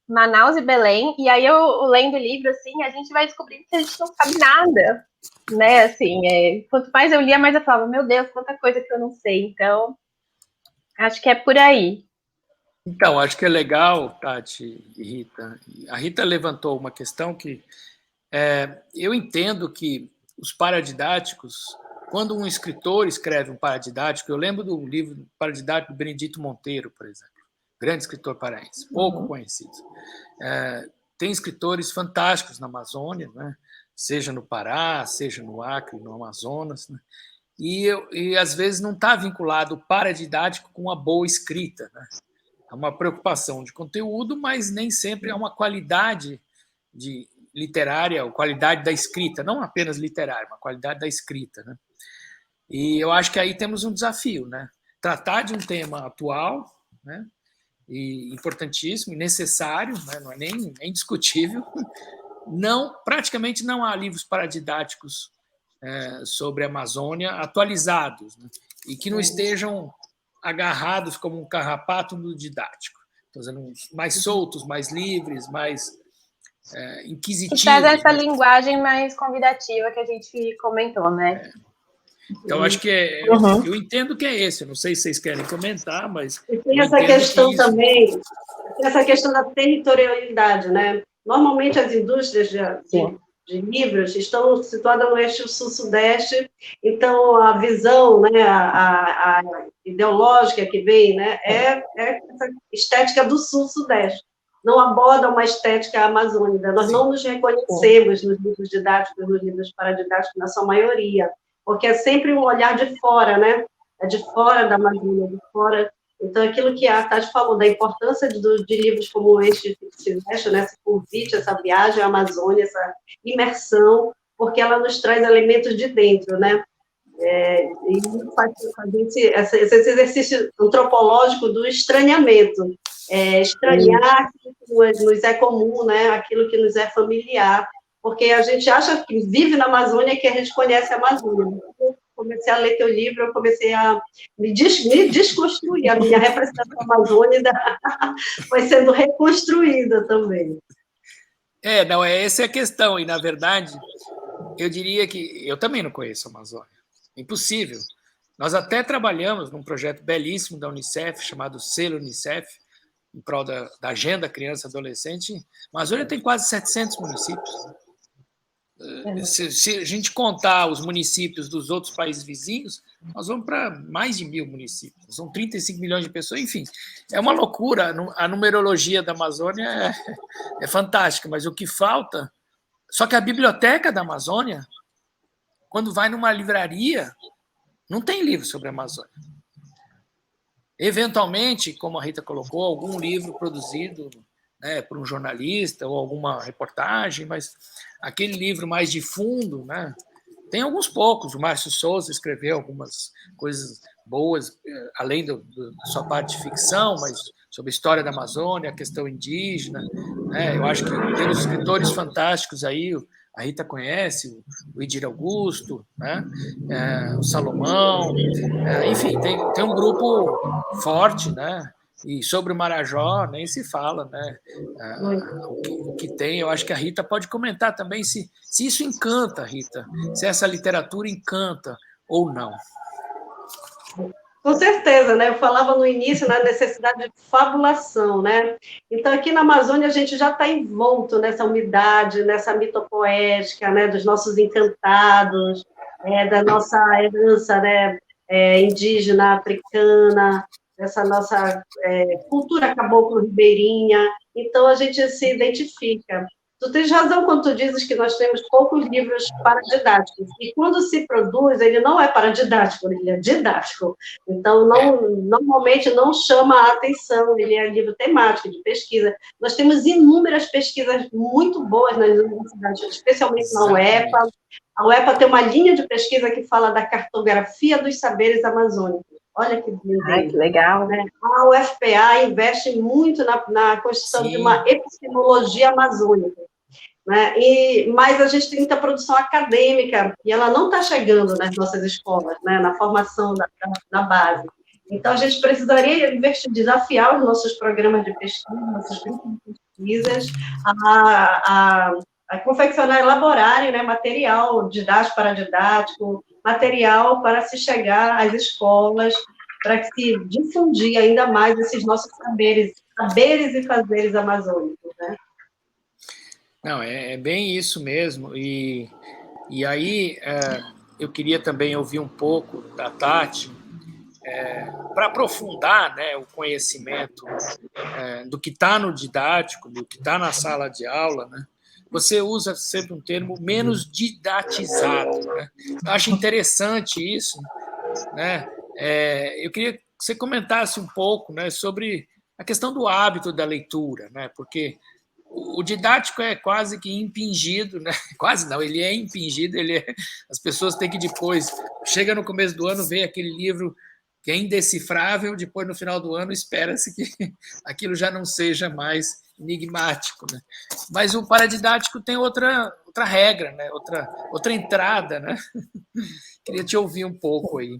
Manaus e Belém, e aí eu lendo o livro, assim, a gente vai descobrindo que a gente não sabe nada, né, assim, quanto mais eu lia, mais eu falava, meu Deus, quanta coisa que eu não sei, então, acho que é por aí. Então, acho que é legal, Tati e Rita. A Rita levantou uma questão que eu entendo que os paradidáticos, quando um escritor escreve um paradidático, eu lembro do livro paradidático do Benedito Monteiro, por exemplo, grande escritor paraense, pouco conhecido. Tem escritores fantásticos na Amazônia, né? Seja no Pará, seja no Acre, no Amazonas, né? E às vezes não está vinculado o paradidático com a boa escrita, né? É uma preocupação de conteúdo, mas nem sempre é uma qualidade literária, ou qualidade da escrita, não apenas literária, mas qualidade da escrita, né? E eu acho que aí temos um desafio, né? Tratar de um tema atual, né? E importantíssimo, e necessário, né? Não é nem discutível. Praticamente não há livros paradidáticos sobre a Amazônia atualizados, né? E que não estejam agarrados como um carrapato no didático. Então, mais soltos, mais livres, mais inquisitivos. Que traz essa linguagem mais convidativa que a gente comentou, né? Então, acho que eu entendo que é esse. Eu não sei se vocês querem comentar, mas e tem essa questão também, essa questão da territorialidade, né? Normalmente as indústrias de livros estão situadas no eixo sul-sudeste, então a visão, né, a ideológica que vem, né, é essa estética do sul-sudeste. Não aborda uma estética amazônica. Nós não nos reconhecemos nos livros didáticos, nos livros paradidáticos, na sua maioria, porque é sempre um olhar de fora, né? É de fora da Amazônia, de fora. Então, aquilo que a Tati falou, da importância de livros como este, né? Esse convite, essa viagem à Amazônia, essa imersão, porque ela nos traz elementos de dentro, né? E faz esse exercício antropológico do estranhamento. Estranhar aquilo que nos é comum, né? Aquilo que nos é familiar, porque a gente acha que vive na Amazônia que a gente conhece a Amazônia. Eu comecei a ler teu livro, eu comecei a me desconstruir, a minha representação amazônica foi sendo reconstruída também. Essa é a questão, e na verdade, eu diria que eu também não conheço a Amazônia. Impossível. Nós até trabalhamos num projeto belíssimo da Unicef, chamado Selo Unicef, em prol da Agenda Criança e Adolescente. A Amazônia tem quase 700 municípios. Se a gente contar os municípios dos outros países vizinhos, nós vamos para mais de 1.000 municípios. São 35 milhões de pessoas. Enfim, é uma loucura. A numerologia da Amazônia é fantástica, mas o que falta... Só que a biblioteca da Amazônia, quando vai numa livraria, não tem livro sobre a Amazônia. Eventualmente, como a Rita colocou, algum livro produzido, né, por um jornalista ou alguma reportagem, mas aquele livro mais de fundo, né, tem alguns poucos. O Márcio Souza escreveu algumas coisas boas, além da sua parte de ficção, mas sobre a história da Amazônia, a questão indígena, né? Eu acho que temos escritores fantásticos aí, a Rita conhece, o Edir Augusto, né? O Salomão, enfim, tem um grupo forte, né? E sobre o Marajó nem se fala, né? O que tem, eu acho que a Rita pode comentar também se isso encanta, Rita, se essa literatura encanta ou não. Com certeza, né? Eu falava no início na necessidade de fabulação, né? Então, aqui na Amazônia, a gente já está envolto nessa umidade, nessa mitopoética, né? Dos nossos encantados, da nossa herança, né? Indígena, africana, dessa nossa cultura caboclo-ribeirinha. Então, a gente se identifica. Tu tens razão quando tu dizes que nós temos poucos livros paradidáticos. E quando se produz, ele não é paradidático, ele é didático. Então, normalmente não chama a atenção, ele é livro temático, de pesquisa. Nós temos inúmeras pesquisas muito boas nas universidades, especialmente na UEPA. A UEPA tem uma linha de pesquisa que fala da cartografia dos saberes amazônicos. Olha que lindo. Ai, que legal. Né? A UFPA investe muito na construção de uma epistemologia amazônica. Né? Mas a gente tem muita produção acadêmica e ela não está chegando nas nossas escolas, né? Na formação da base. Então, a gente precisaria desafiar os nossos programas de pesquisa, nossos grupos de pesquisas, a confeccionar, elaborarem, né, material didático, paradidático, material para se chegar às escolas, para se difundir ainda mais esses nossos saberes e fazeres amazônicos, né? Não, é bem isso mesmo. E aí eu queria também ouvir um pouco da Tati, para aprofundar, né, o conhecimento do que está no didático, do que está na sala de aula, né? Você usa sempre um termo menos didatizado, né? Eu acho interessante isso, né? Eu queria que você comentasse um pouco, né, sobre a questão do hábito da leitura, né? Porque o didático é quase que impingido, né? Quase não, ele é impingido, as pessoas têm que depois, chega no começo do ano, vê aquele livro que é indecifrável, depois no final do ano espera-se que aquilo já não seja mais enigmático, né? Mas o paradidático tem outra regra, né? Outra entrada, né? Queria te ouvir um pouco aí.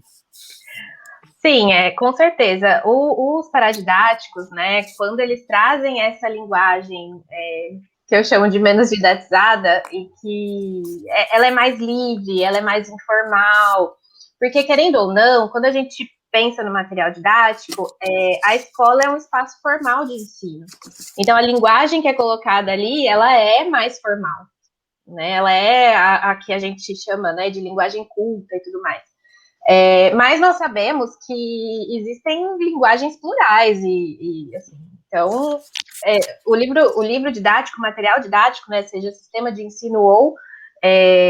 Sim, com certeza. Os paradidáticos, né, quando eles trazem essa linguagem que eu chamo de menos didatizada, e que ela é mais livre, ela é mais informal, porque, querendo ou não, quando a gente pensa no material didático, a escola é um espaço formal de ensino. Então, a linguagem que é colocada ali, ela é mais formal, né? Ela é a que a gente chama, né, de linguagem culta e tudo mais. Mas nós sabemos que existem linguagens plurais assim, então o livro didático, o material didático, né, seja sistema de ensino ou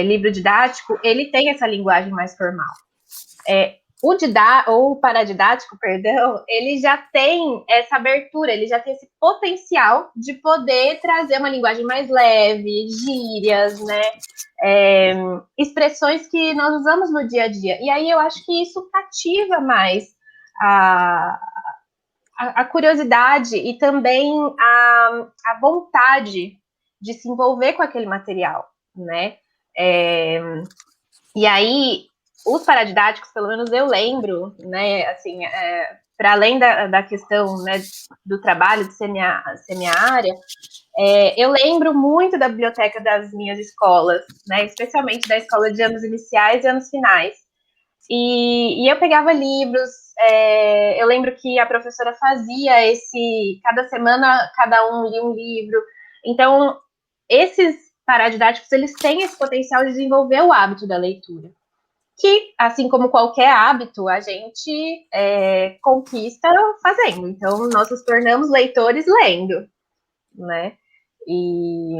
livro didático, ele tem essa linguagem mais formal. O paradidático, perdão, ele já tem essa abertura, ele já tem esse potencial de poder trazer uma linguagem mais leve, gírias, né? Expressões que nós usamos no dia a dia. E aí eu acho que isso cativa mais a curiosidade e também a vontade de se envolver com aquele material, né? E aí, os paradidáticos, pelo menos eu lembro, né, assim, para além da questão, né, do trabalho de ser minha área, eu lembro muito da biblioteca das minhas escolas, né, especialmente da escola de anos iniciais e anos finais. E eu pegava livros, eu lembro que a professora fazia cada semana cada um lia um livro. Então, esses paradidáticos, eles têm esse potencial de desenvolver o hábito da leitura, que, assim como qualquer hábito, a gente conquista fazendo. Então, nós nos tornamos leitores lendo, né? E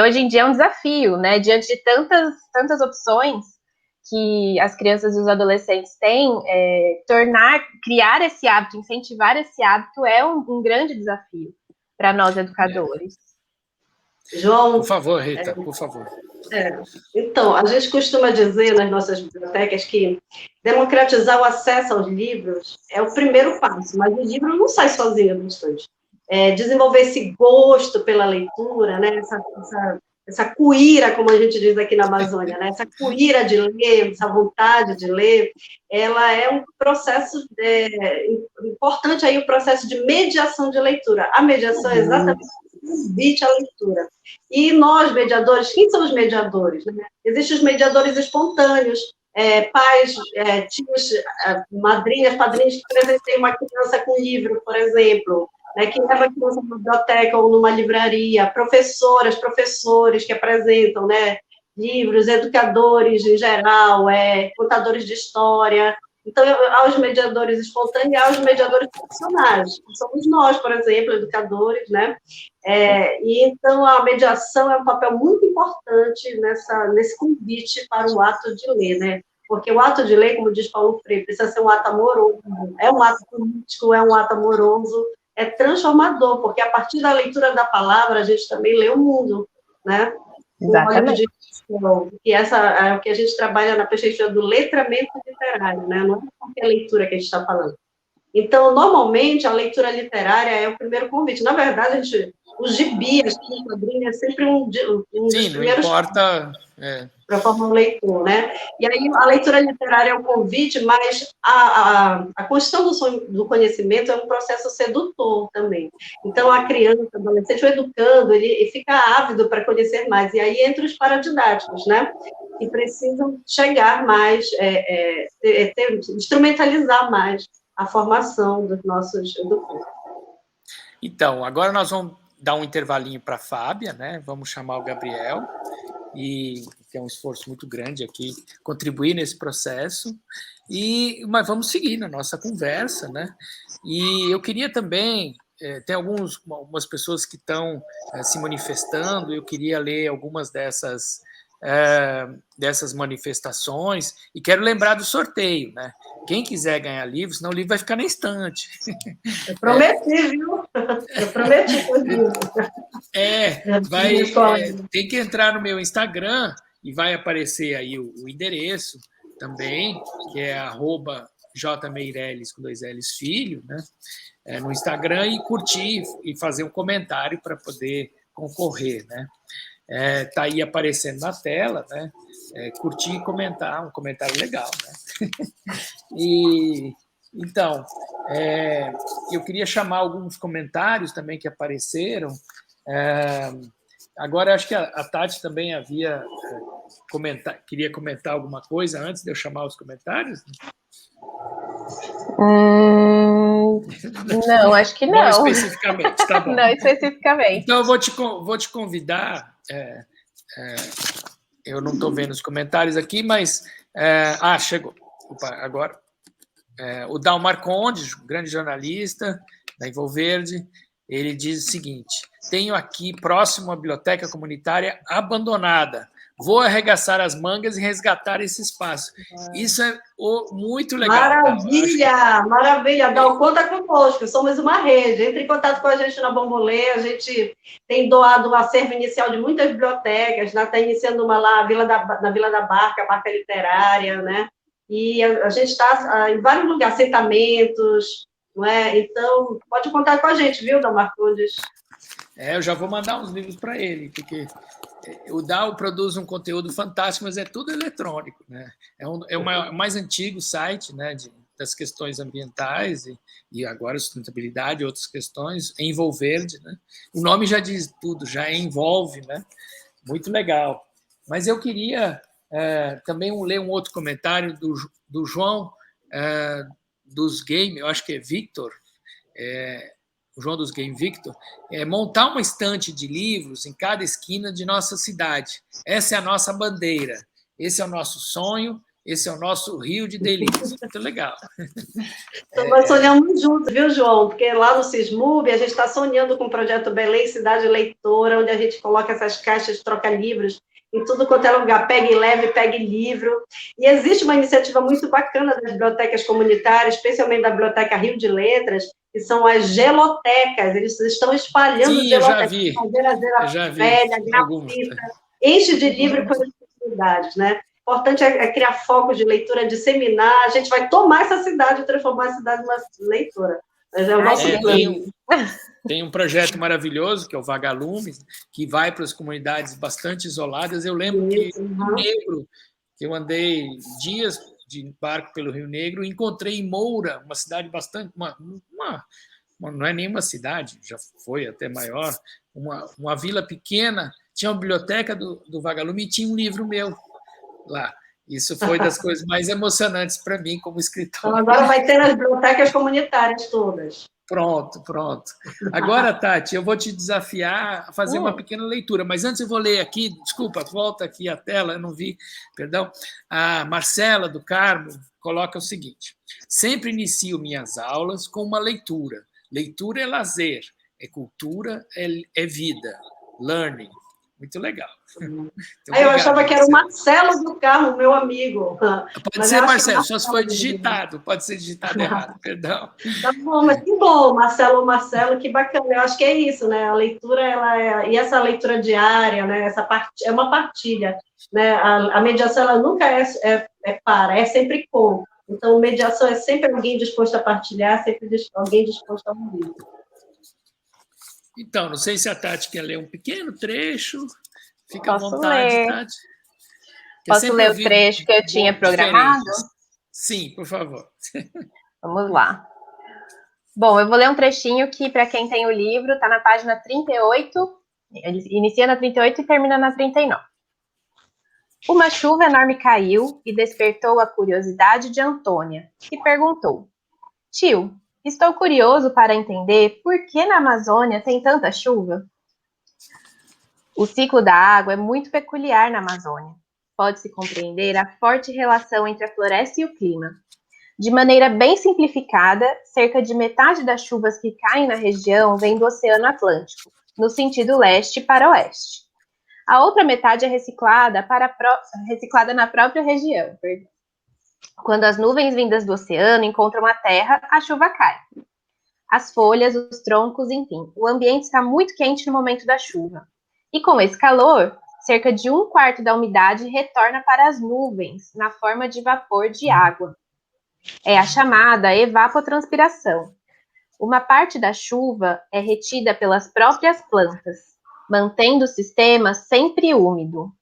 hoje em dia é um desafio, né? Diante de tantas opções que as crianças e os adolescentes têm, criar esse hábito, incentivar esse hábito é um grande desafio para nós educadores. João, por favor, Rita, por favor. Então, a gente costuma dizer nas nossas bibliotecas que democratizar o acesso aos livros é o primeiro passo, mas o livro não sai sozinho do estante. Desenvolver esse gosto pela leitura, né? Essa cuíra, como a gente diz aqui na Amazônia, né? Essa cuíra de ler, essa vontade de ler, ela é um processo importante aí, o processo de mediação de leitura. A mediação é exatamente convite à leitura. E nós, mediadores, quem são os mediadores? Né? Existem os mediadores espontâneos, pais, tios, madrinhas, padrinhos que presenteiem uma criança com livro, por exemplo, né, que leva a criança numa biblioteca ou numa livraria, professoras, professores que apresentam, né, livros, educadores em geral, contadores de história. Então, aos mediadores espontâneos e aos mediadores profissionais, que somos nós, por exemplo, educadores, né? E então a mediação é um papel muito importante nesse convite para o ato de ler, né? Porque o ato de ler, como diz Paulo Freire, precisa ser um ato amoroso, é um ato político, é um ato amoroso, é transformador, porque a partir da leitura da palavra a gente também lê o mundo, né? Exatamente. Que essa é o que a gente trabalha na perspectiva do letramento literário, né? Não é qualquer leitura que a gente está falando. Então, normalmente, a leitura literária é o primeiro convite. Na verdade, o gibi, a quadrinha, é sempre um dos primeiros... Não importa... para formar um leitor, né? E aí a leitura literária é um convite, mas a construção do conhecimento é um processo sedutor também. Então, a criança, o adolescente, o educando, ele fica ávido para conhecer mais. E aí entra os paradidáticos, né? Que precisam chegar mais, instrumentalizar mais a formação dos nossos educandos. Então, agora nós vamos dar um intervalinho para a Fábia, né? Vamos chamar o Gabriel, e tem um esforço muito grande aqui, contribuir nesse processo, mas vamos seguir na nossa conversa, né? E eu queria também, tem algumas pessoas que estão se manifestando, eu queria ler algumas dessas manifestações, e quero lembrar do sorteio, né? Quem quiser ganhar livro, senão o livro vai ficar na estante. Eu prometi, viu? Eu prometi. Tem que entrar no meu Instagram e vai aparecer aí o endereço também, que é @jmeireles com 2 L's filho, né? No Instagram, e curtir e fazer um comentário para poder concorrer, né? Tá aí aparecendo na tela, né? Curtir e comentar, um comentário legal, né? Então, eu queria chamar alguns comentários também que apareceram. Agora, acho que a Tati também queria comentar alguma coisa antes de eu chamar os comentários? Não, acho que não. Não especificamente, tá bom. Não especificamente. Então, eu vou te convidar. Eu não estou vendo os comentários aqui, mas... chegou. Opa, agora. O Dalmar Conde, grande jornalista da Envolverde, ele diz o seguinte: tenho aqui próximo a biblioteca comunitária abandonada. Vou arregaçar as mangas e resgatar esse espaço. Isso é muito legal. Maravilha, maravilha. Dal, conta conosco, somos uma rede. Entre em contato com a gente na Bambolê, a gente tem doado um acervo inicial de muitas bibliotecas, né? Está iniciando uma lá na Vila da Barca, a Barca Literária, né? E a gente está em vários lugares, assentamentos, não é? Então, pode contar com a gente, viu, Dalmar Condes? Eu já vou mandar uns livros para ele, porque o DAO produz um conteúdo fantástico, mas é tudo eletrônico, né? É o mais antigo site, né, das questões ambientais e agora sustentabilidade e outras questões, Envolverde, né? O nome já diz tudo, já envolve, né? Muito legal. Mas eu queria também ler um outro comentário do João dos Game, eu acho que é Victor, o João dos Game Victor, montar uma estante de livros em cada esquina de nossa cidade. Essa é a nossa bandeira, esse é o nosso sonho, esse é o nosso rio de delícias. Muito legal. Então, nós sonhamos juntos, viu, João? Porque lá no Sismub a gente está sonhando com o projeto Belém Cidade Leitora, onde a gente coloca essas caixas de troca-livros em tudo quanto é lugar, pegue leve, pegue livro. E existe uma iniciativa muito bacana das bibliotecas comunitárias, especialmente da Biblioteca Rio de Letras, que são as gelotecas. Eles estão espalhando gelotecas. Eu já vi. Velha, grafita, enche de livro para as comunidades, né? O importante é criar focos de leitura, disseminar. A gente vai tomar essa cidade e transformar a cidade numa leitora. Mas é o nosso plano. Tem um projeto maravilhoso, que é o Vagalumes, que vai para as comunidades bastante isoladas. Eu lembro que no Negro, eu andei dias de barco pelo Rio Negro, e encontrei em Moura, uma cidade bastante... não é nenhuma cidade, já foi até maior, uma vila pequena, tinha uma biblioteca do Vagalume e tinha um livro meu lá. Isso foi das coisas mais emocionantes para mim como escritor. Então, agora vai ter as bibliotecas comunitárias todas. Pronto, pronto. Agora, Tati, eu vou te desafiar a fazer uma pequena leitura, mas antes eu vou ler aqui, desculpa, volta aqui a tela, eu não vi, perdão. A Marcela do Carmo coloca o seguinte: sempre inicio minhas aulas com uma leitura. Leitura é lazer, é cultura, é vida. Learning. Muito legal. Aí eu achava que era o Marcelo do Carmo, meu amigo. Pode ser, Marcelo, só se foi digitado, pode ser digitado errado, perdão. Tá bom, mas que bom, Marcelo, que bacana. Eu acho que é isso, né? A leitura, e essa leitura diária, né? É uma partilha, né? A mediação, ela nunca é para, é sempre com. Então, mediação é sempre alguém disposto a partilhar, sempre alguém disposto a ouvir. Então, não sei se a Tati quer ler um pequeno trecho. Fica Posso à vontade, ler. Tati. Posso ler o trecho que eu tinha programado? Sim, por favor. Vamos lá. Bom, eu vou ler um trechinho que, para quem tem o livro, está na página 38, ele inicia na 38 e termina na 39. Uma chuva enorme caiu e despertou a curiosidade de Antônia, que perguntou: Tio, estou curioso para entender por que na Amazônia tem tanta chuva. O ciclo da água é muito peculiar na Amazônia. Pode-se compreender a forte relação entre a floresta e o clima. De maneira bem simplificada, cerca de metade das chuvas que caem na região vem do Oceano Atlântico, no sentido leste para oeste. A outra metade é reciclada na própria região. Quando as nuvens vindas do oceano encontram a terra, a chuva cai. As folhas, os troncos, enfim, o ambiente está muito quente no momento da chuva. E com esse calor, cerca de 1/4 da umidade retorna para as nuvens, na forma de vapor de água. É a chamada evapotranspiração. Uma parte da chuva é retida pelas próprias plantas, mantendo o sistema sempre úmido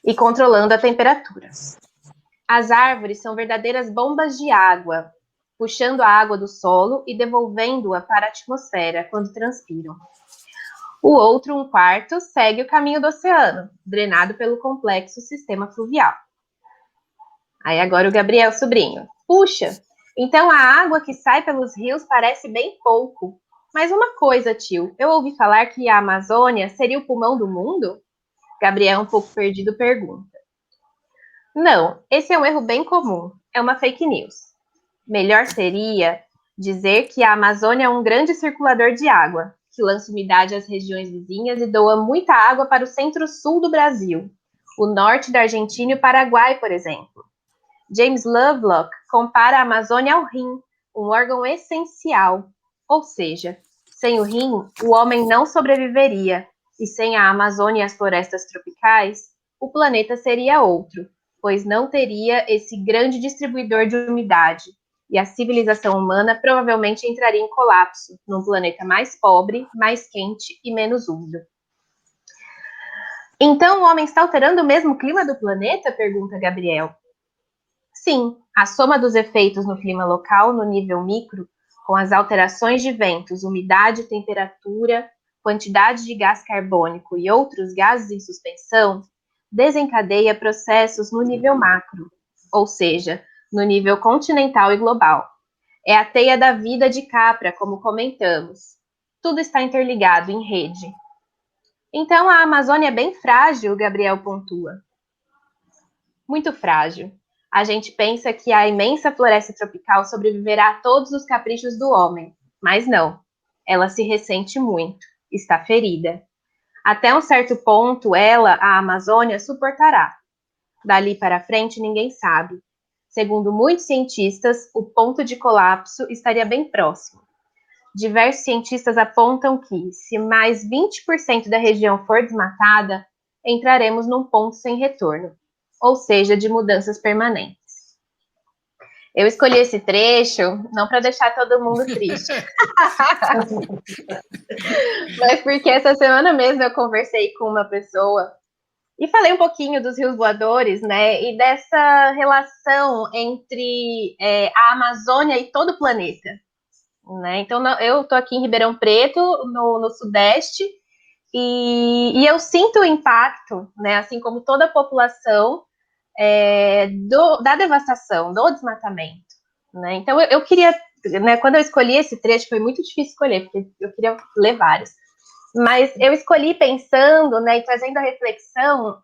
e controlando a temperatura. As árvores são verdadeiras bombas de água, puxando a água do solo e devolvendo-a para a atmosfera quando transpiram. O outro 1/4 segue o caminho do oceano, drenado pelo complexo sistema fluvial. Aí agora o Gabriel, sobrinho. Puxa, então a água que sai pelos rios parece bem pouco. Mas uma coisa, tio, eu ouvi falar que a Amazônia seria o pulmão do mundo? Gabriel, um pouco perdido, pergunta. Não, esse é um erro bem comum. É uma fake news. Melhor seria dizer que a Amazônia é um grande circulador de água, que lança umidade às regiões vizinhas e doa muita água para o centro-sul do Brasil, o norte da Argentina e o Paraguai, por exemplo. James Lovelock compara a Amazônia ao rim, um órgão essencial. Ou seja, sem o rim, o homem não sobreviveria, e sem a Amazônia e as florestas tropicais, o planeta seria outro, pois não teria esse grande distribuidor de umidade, e a civilização humana provavelmente entraria em colapso, num planeta mais pobre, mais quente e menos úmido. Então o homem está alterando o mesmo clima do planeta? Pergunta Gabriel. Sim, a soma dos efeitos no clima local, no nível micro, com as alterações de ventos, umidade, temperatura, quantidade de gás carbônico e outros gases em suspensão, desencadeia processos no nível macro, ou seja, no nível continental e global. É a teia da vida de Capra, como comentamos. Tudo está interligado em rede. Então a Amazônia é bem frágil, Gabriel pontua. Muito frágil. A gente pensa que a imensa floresta tropical sobreviverá a todos os caprichos do homem, mas não. Ela se ressente muito, está ferida. Até um certo ponto, a Amazônia, suportará. Dali para frente, ninguém sabe. Segundo muitos cientistas, o ponto de colapso estaria bem próximo. Diversos cientistas apontam que, se mais 20% da região for desmatada, entraremos num ponto sem retorno, ou seja, de mudanças permanentes. Eu escolhi esse trecho não para deixar todo mundo triste, mas porque essa semana mesmo eu conversei com uma pessoa e falei um pouquinho dos rios voadores, né, e dessa relação entre a Amazônia e todo o planeta. Né? Então, eu estou aqui em Ribeirão Preto, no Sudeste, e eu sinto o impacto, né, assim como toda a população, da devastação, do desmatamento. Né? Então, eu queria né, quando eu escolhi esse trecho, foi muito difícil escolher, porque eu queria ler vários. Mas eu escolhi pensando, né, e trazendo a reflexão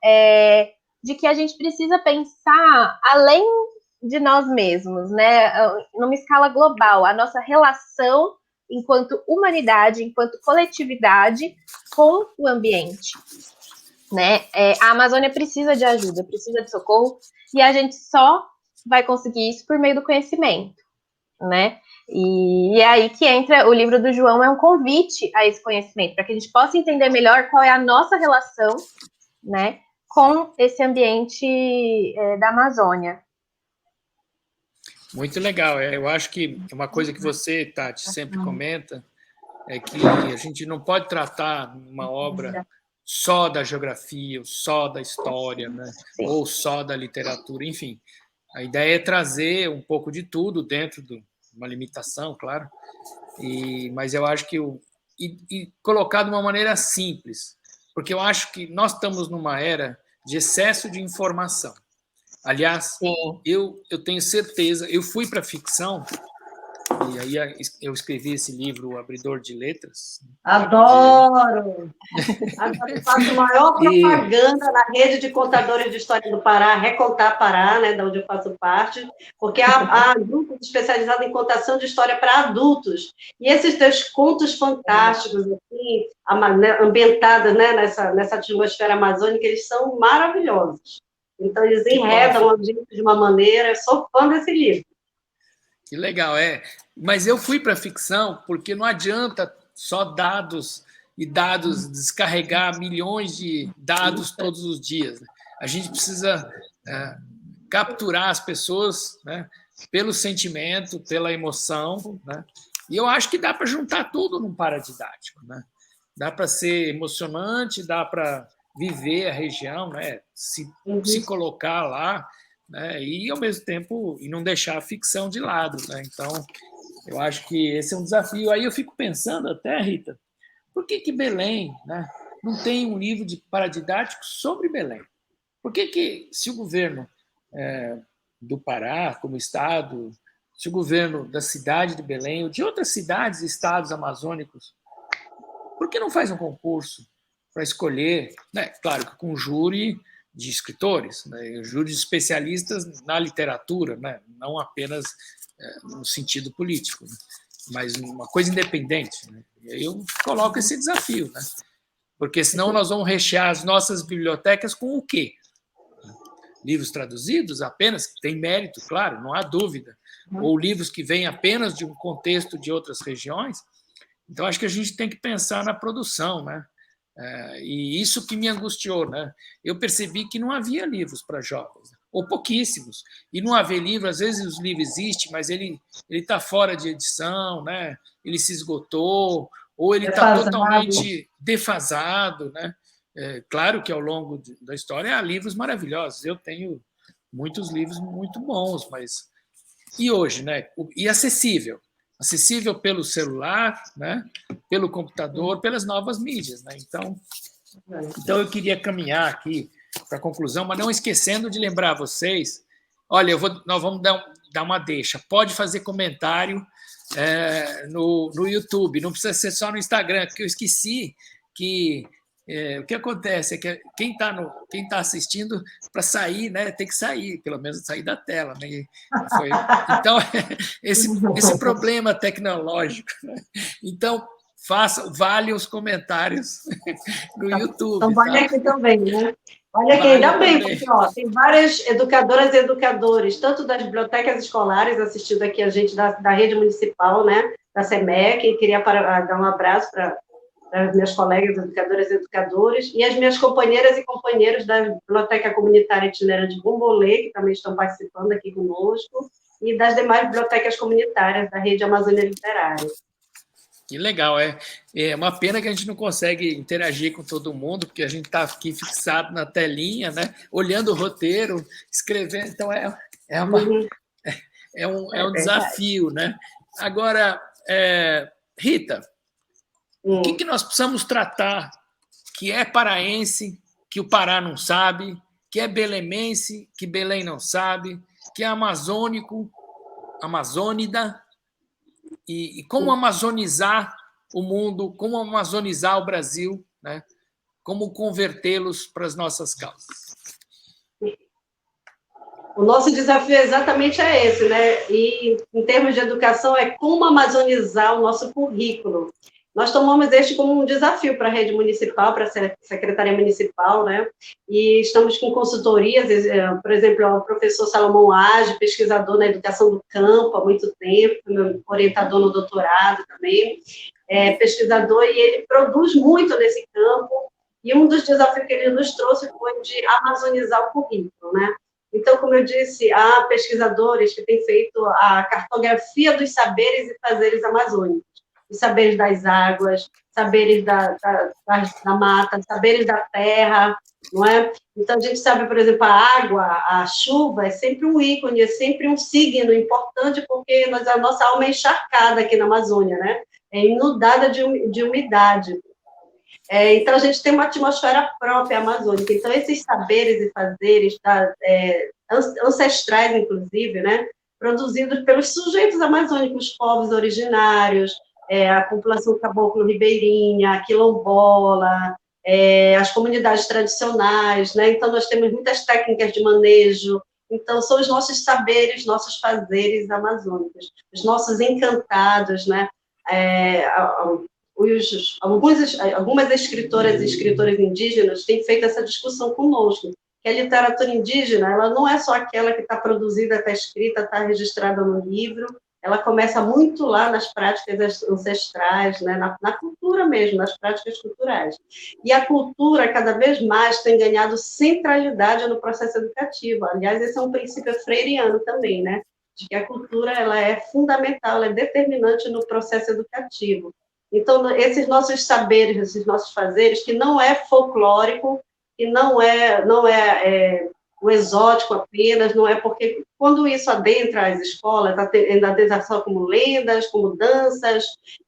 de que a gente precisa pensar além de nós mesmos, né, numa escala global, a nossa relação enquanto humanidade, enquanto coletividade com o ambiente, né? A Amazônia precisa de ajuda, precisa de socorro, e a gente só vai conseguir isso por meio do conhecimento, né? E é aí que entra o livro do João, é um convite a esse conhecimento, para que a gente possa entender melhor qual é a nossa relação, né, com esse ambiente da Amazônia. Muito legal. Eu acho que uma coisa que você, Tati, sempre comenta é que a gente não pode tratar uma obra só da geografia, ou só da história, né? Ou só da literatura, enfim. A ideia é trazer um pouco de tudo dentro de uma limitação, claro, mas eu acho que e colocar de uma maneira simples, porque eu acho que nós estamos numa era de excesso de informação. Aliás, eu tenho certeza, eu fui para a ficção, e aí eu escrevi esse livro, O Abridor de Letras. Adoro! Agora faço maior propaganda na rede de contadores de história do Pará, Recontar Pará, né, da onde eu faço parte, porque há grupos especializados em contação de história para adultos. E esses teus contos fantásticos, assim, ambientados, né, nessa atmosfera amazônica, eles são maravilhosos. Então, eles enredam o ambiente de uma maneira. Eu sou fã desse livro. Que legal, Mas eu fui para a ficção porque não adianta só dados e dados, descarregar milhões de dados todos os dias. A gente precisa capturar as pessoas, né, pelo sentimento, pela emoção, né? E eu acho que dá para juntar tudo num paradidático, né? Dá para ser emocionante, dá para viver a região, né? Se colocar lá, né? E ao mesmo tempo e não deixar a ficção de lado, né? Então eu acho que esse é um desafio. Aí eu fico pensando até, Rita, por que Belém, né, não tem um livro de paradidático sobre Belém? Por que se o governo do Pará, como estado, se o governo da cidade de Belém ou de outras cidades e estados amazônicos, por que não faz um concurso para escolher, né, claro que com um júri de escritores, né, júri de especialistas na literatura, né, não apenas no sentido político, né, mas uma coisa independente. Né? E aí eu coloco esse desafio, né? Porque senão nós vamos rechear as nossas bibliotecas com o quê? Livros traduzidos apenas, que tem mérito, claro, não há dúvida, ou livros que vêm apenas de um contexto de outras regiões. Então, acho que a gente tem que pensar na produção, né? E isso que me angustiou, né? Eu percebi que não havia livros para jovens, ou pouquíssimos. E não haver livro, às vezes os livros existem, mas ele está fora de edição, né? Ele se esgotou, ou ele está totalmente defasado, né? Claro que ao longo da história há livros maravilhosos. Eu tenho muitos livros muito bons, mas e hoje, né? E acessível pelo celular, né? Pelo computador, pelas novas mídias, né? Então eu queria caminhar aqui para a conclusão, mas não esquecendo de lembrar vocês. Olha, nós vamos dar uma deixa. Pode fazer comentário no YouTube, não precisa ser só no Instagram, porque eu esqueci que o que acontece é que quem está assistindo, para sair, né, tem que sair, pelo menos sair da tela. Né? Então, esse problema tecnológico. Né? Então, vale os comentários no YouTube. Então, vale aqui também, né? Olha aqui, ainda bem, porque tem várias educadoras e educadores, tanto das bibliotecas escolares, assistindo aqui a gente da rede municipal, né, da SEMEC, e queria dar um abraço para as minhas colegas educadoras e educadores, e as minhas companheiras e companheiros da Biblioteca Comunitária Itinerante Bombolê, que também estão participando aqui conosco, e das demais bibliotecas comunitárias da Rede Amazônia Literária. Que legal, é uma pena que a gente não consegue interagir com todo mundo, porque a gente está aqui fixado na telinha, né? Olhando o roteiro, escrevendo, então um desafio, né? Agora, Rita, o que nós precisamos tratar que é paraense, que o Pará não sabe, que é belemense, que Belém não sabe, que é amazônico, amazônida, e como amazonizar o mundo, como amazonizar o Brasil, né? Como convertê-los para as nossas causas. O nosso desafio exatamente é esse, né? E, em termos de educação, é como amazonizar o nosso currículo. Nós tomamos este como um desafio para a rede municipal, para a Secretaria Municipal, né? E estamos com consultorias, por exemplo, o professor Salomão Age, pesquisador na educação do campo há muito tempo, meu orientador no doutorado também, pesquisador, e ele produz muito nesse campo, e um dos desafios que ele nos trouxe foi de amazonizar o currículo, né? Então, como eu disse, há pesquisadores que têm feito a cartografia dos saberes e fazeres amazônicos, os saberes das águas, saberes da mata, saberes da terra, não é? Então, a gente sabe, por exemplo, a água, a chuva, é sempre um ícone, é sempre um signo importante, porque a nossa alma é encharcada aqui na Amazônia, né? É inundada de umidade. Então, a gente tem uma atmosfera própria amazônica. Então, esses saberes e fazeres ancestrais, inclusive, né, produzidos pelos sujeitos amazônicos, povos originários, a população caboclo-ribeirinha, a quilombola, as comunidades tradicionais, né? Então, nós temos muitas técnicas de manejo. Então, são os nossos saberes, nossos fazeres amazônicos, os nossos encantados, né? Algumas escritoras e escritores indígenas têm feito essa discussão conosco, que a literatura indígena, ela não é só aquela que está produzida, está escrita, está registrada no livro, ela começa muito lá nas práticas ancestrais, né, na cultura mesmo, nas práticas culturais. E a cultura, cada vez mais, tem ganhado centralidade no processo educativo. Aliás, esse é um princípio freiriano também, né, de que a cultura ela é fundamental, ela é determinante no processo educativo. Então, esses nossos saberes, esses nossos fazeres, que não é folclórico, que não é o exótico apenas, não é porque quando isso adentra as escolas, adentra só como lendas, como danças,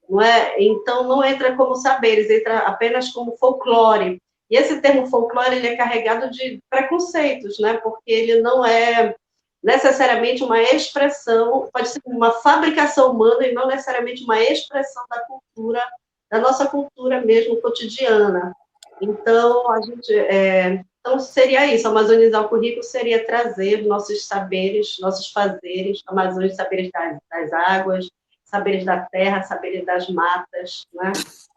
não é? Então, não entra como saberes, entra apenas como folclore. E esse termo folclore, ele é carregado de preconceitos, né? Porque ele não é necessariamente uma expressão, pode ser uma fabricação humana e não necessariamente uma expressão da cultura, da nossa cultura mesmo cotidiana. Então, então seria isso, amazonizar o currículo seria trazer nossos saberes, nossos fazeres, amazônicos, saberes das águas, saberes da terra, saberes das matas, né?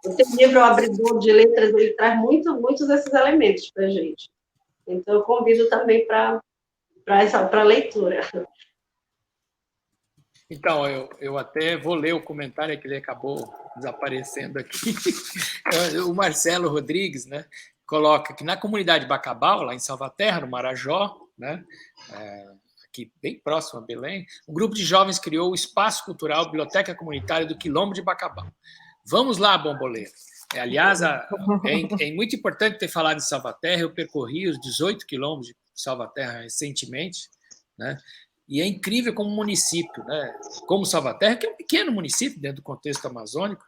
O teu livro, o Abridor de Letras, ele traz muitos desses elementos para a gente. Então, eu convido também para a leitura. Então, eu até vou ler o comentário que ele acabou desaparecendo aqui. O Marcelo Rodrigues, né, coloca que na comunidade Bacabal, lá em Salvaterra, no Marajó, né, aqui bem próximo a Belém, um grupo de jovens criou o Espaço Cultural Biblioteca Comunitária do Quilombo de Bacabal. Vamos lá, bomboleiro. Aliás, é muito importante ter falado de Salvaterra. Eu percorri os 18 quilômetros de Salvaterra recentemente, né? E é incrível como município, né? Como Salvaterra, que é um pequeno município dentro do contexto amazônico,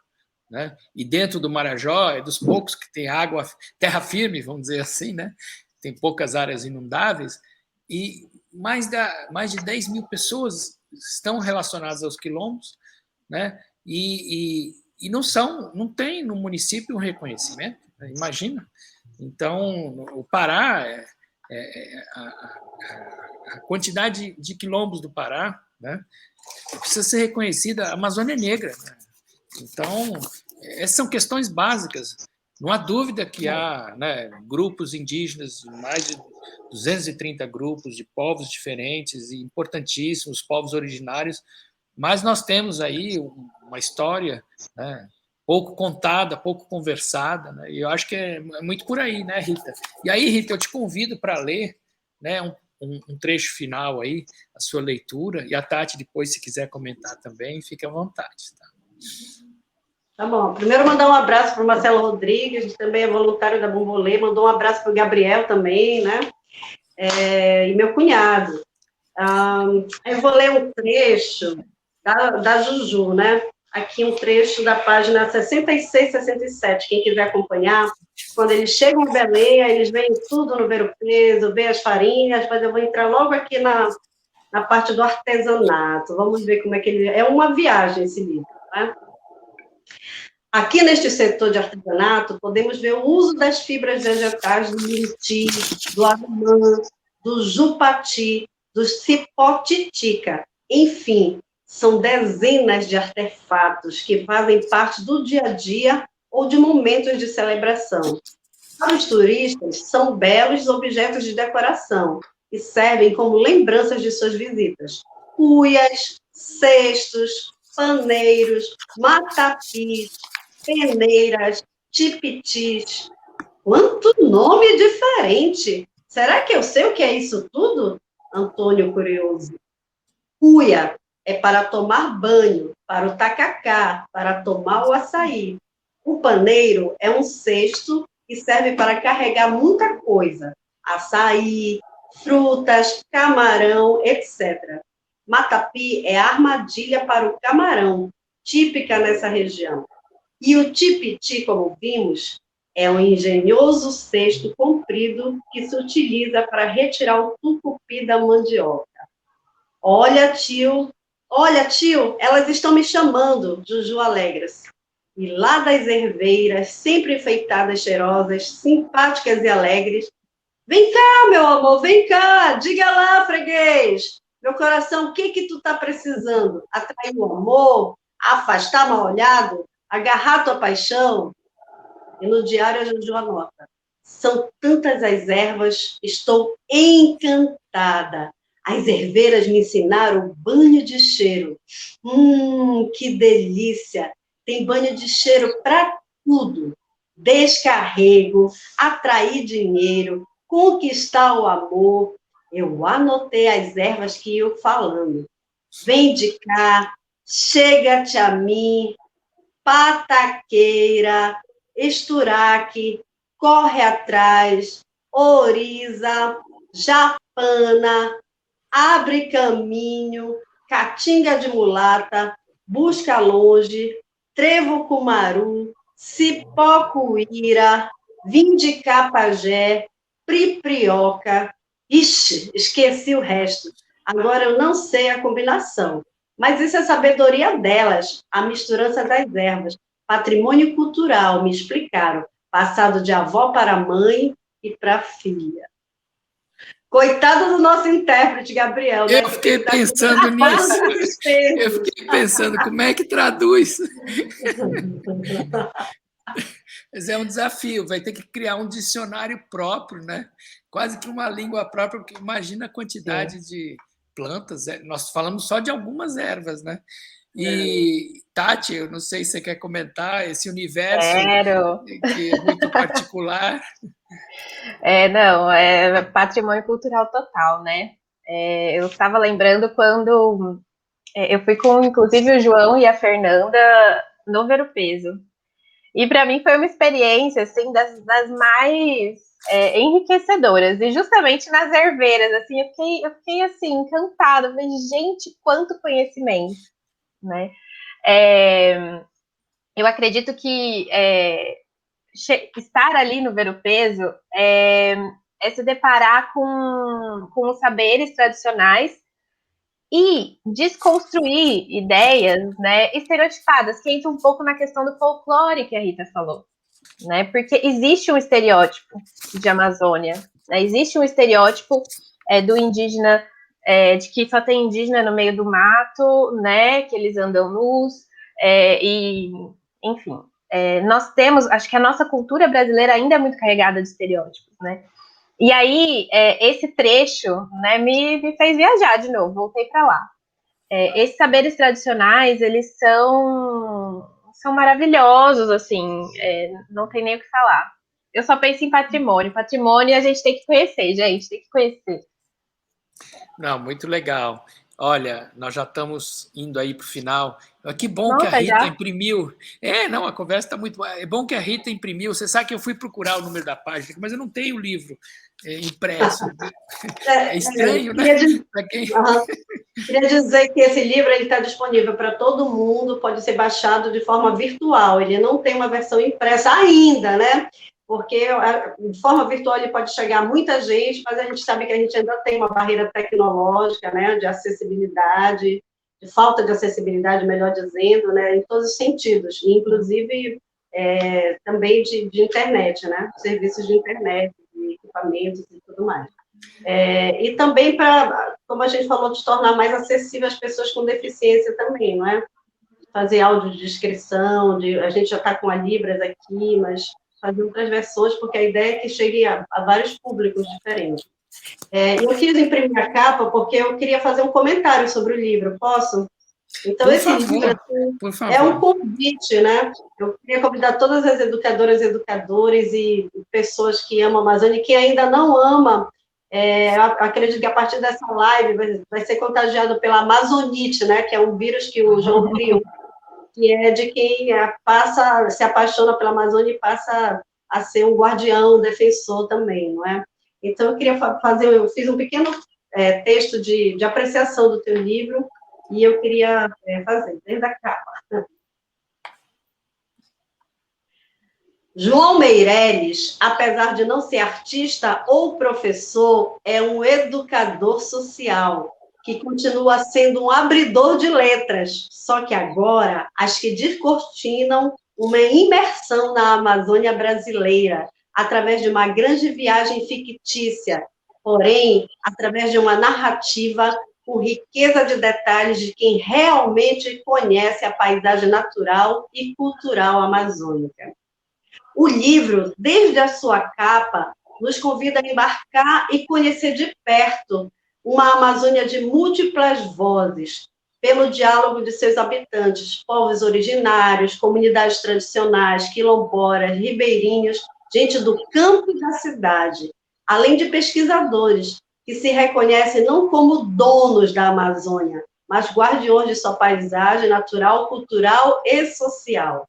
né? E dentro do Marajó é dos poucos que tem água, terra firme, vamos dizer assim, né? Tem poucas áreas inundáveis e mais de 10 mil pessoas estão relacionadas aos quilombos, né? E não tem no município um reconhecimento, né? Imagina. Então, o Pará, a quantidade de quilombos do Pará, né, precisa ser reconhecida. A Amazônia é negra, né? Então, essas são questões básicas. Não há dúvida que há, né, grupos indígenas, mais de 230 grupos de povos diferentes e importantíssimos, povos originários, mas nós temos aí uma história, né, pouco contada, pouco conversada, né, e eu acho que é muito por aí, né, Rita? E aí, Rita, eu te convido para ler, né, um trecho final aí, a sua leitura, e a Tati depois, se quiser comentar também, fique à vontade. Tá bom. Primeiro, mandar um abraço para o Marcelo Rodrigues, que também é voluntário da Bombolê, mandou um abraço para o Gabriel também, né? E meu cunhado. Eu vou ler um trecho da Juju, né? Aqui um trecho da página 66, 67, quem quiser acompanhar. Quando eles chegam em Belém, eles veem tudo no Ver o Peso, veem as farinhas, mas eu vou entrar logo aqui na parte do artesanato. Vamos ver como é que ele... É uma viagem esse livro. né? Aqui neste setor de artesanato, podemos ver o uso das fibras vegetais do muriti, do alemã, do jupati, do cipó-titica. Enfim, são dezenas de artefatos que fazem parte do dia a dia ou de momentos de celebração. Para os turistas, são belos objetos de decoração e servem como lembranças de suas visitas. Cuias, cestos, paneiros, matapis, peneiras, tipitis. Quanto nome diferente! Será que eu sei o que é isso tudo? Antônio, curioso. Cuia é para tomar banho, para o tacacá, para tomar o açaí. O paneiro é um cesto que serve para carregar muita coisa. Açaí, frutas, camarão, etc. Matapi é armadilha para o camarão, típica nessa região. E o tipiti, como vimos, é um engenhoso cesto comprido que se utiliza para retirar o tucupi da mandioca. Olha, tio, elas estão me chamando, Juju alegra-se. E lá das herveiras, sempre enfeitadas, cheirosas, simpáticas e alegres, vem cá, meu amor, vem cá, diga lá, freguês, meu coração, o que tu tá precisando? Atrair o amor? Afastar mal olhado? Agarrar tua paixão? E no diário a Juju anota. São tantas as ervas, estou encantada. As herveiras me ensinaram banho de cheiro. Que delícia! Tem banho de cheiro para tudo. Descarrego, atrair dinheiro, conquistar o amor. Eu anotei as ervas que iam falando. Vem de cá, chega-te a mim, pataqueira, esturaque, corre atrás, oriza, japana, abre caminho, caatinga de mulata, busca longe, trevo cumaru, cipó cuíra, vim de capagé, priprioca. Ixi, esqueci o resto. Agora eu não sei a combinação. Mas isso é sabedoria delas, a misturança das ervas. Patrimônio cultural, me explicaram. Passado de avó para mãe e para filha. Coitado do nosso intérprete, Gabriel. Né? Eu fiquei pensando nisso. Eu fiquei pensando, como é que traduz? Mas é um desafio, vai ter que criar um dicionário próprio, né? Quase que uma língua própria, porque imagina a quantidade de plantas. Nós falamos só de algumas ervas, né? E, Tati, eu não sei se você quer comentar esse universo que é muito particular. Não, é patrimônio cultural total, né? Eu estava lembrando quando eu fui com, inclusive, o João e a Fernanda no Ver o Peso. E para mim foi uma experiência, assim, das mais enriquecedoras. E justamente nas herveiras, assim, eu fiquei assim, encantada. Eu falei, gente, quanto conhecimento, né? Eu acredito que estar ali no Ver o Peso é se deparar com os saberes tradicionais e desconstruir ideias, né, estereotipadas, que entra um pouco na questão do folclore que a Rita falou, né, porque existe um estereótipo de Amazônia, né, existe um estereótipo do indígena, de que só tem indígena no meio do mato, né, que eles andam nus, e, enfim, nós temos, acho que a nossa cultura brasileira ainda é muito carregada de estereótipos, né, e aí, esse trecho, né, me fez viajar de novo, voltei para lá. Esses saberes tradicionais, eles são maravilhosos, assim, não tem nem o que falar. Eu só penso em patrimônio. Patrimônio a gente tem que conhecer, gente, tem que conhecer. Não, muito legal. Olha, nós já estamos indo aí para o final. Que bom Nossa, que a Rita já? imprimiu. Não, a conversa está muito boa. É bom que a Rita imprimiu. Você sabe que eu fui procurar o número da página, mas eu não tenho o livro impresso. É estranho, né? Queria dizer que esse livro está disponível para todo mundo, pode ser baixado de forma virtual. Ele não tem uma versão impressa ainda, né? Porque de forma virtual ele pode chegar a muita gente, mas a gente sabe que a gente ainda tem uma barreira tecnológica, né, de acessibilidade. de falta de acessibilidade, melhor dizendo, né, em todos os sentidos, inclusive também de internet, né, serviços de internet, de equipamentos e tudo mais. E também para, como a gente falou, de tornar mais acessível as pessoas com deficiência também, não é? Fazer audiodescrição, a gente já está com a Libras aqui, mas fazer outras versões, porque a ideia é que chegue a vários públicos diferentes. Eu quis imprimir a capa porque eu queria fazer um comentário sobre o livro, posso? Então, Por esse favor, livro assim, por favor. é um convite, né? Eu queria convidar todas as educadoras e educadores e pessoas que amam a Amazônia e que ainda não amam. Acredito que a partir dessa live vai ser contagiado pela Amazonite, né? Que é um vírus que o João criou, que é de quem se apaixona pela Amazônia e passa a ser um guardião, um defensor também, não é? Então, eu fiz um pequeno texto de apreciação do teu livro, e eu queria fazer, desde a capa. João Meireles, apesar de não ser artista ou professor, é um educador social, que continua sendo um abridor de letras, só que agora as que descortinam uma imersão na Amazônia brasileira, através de uma grande viagem fictícia, porém, através de uma narrativa com riqueza de detalhes de quem realmente conhece a paisagem natural e cultural amazônica. O livro, desde a sua capa, nos convida a embarcar e conhecer de perto uma Amazônia de múltiplas vozes, pelo diálogo de seus habitantes, povos originários, comunidades tradicionais, quilombolas, ribeirinhos, gente do campo e da cidade, além de pesquisadores que se reconhecem não como donos da Amazônia, mas guardiões de sua paisagem natural, cultural e social.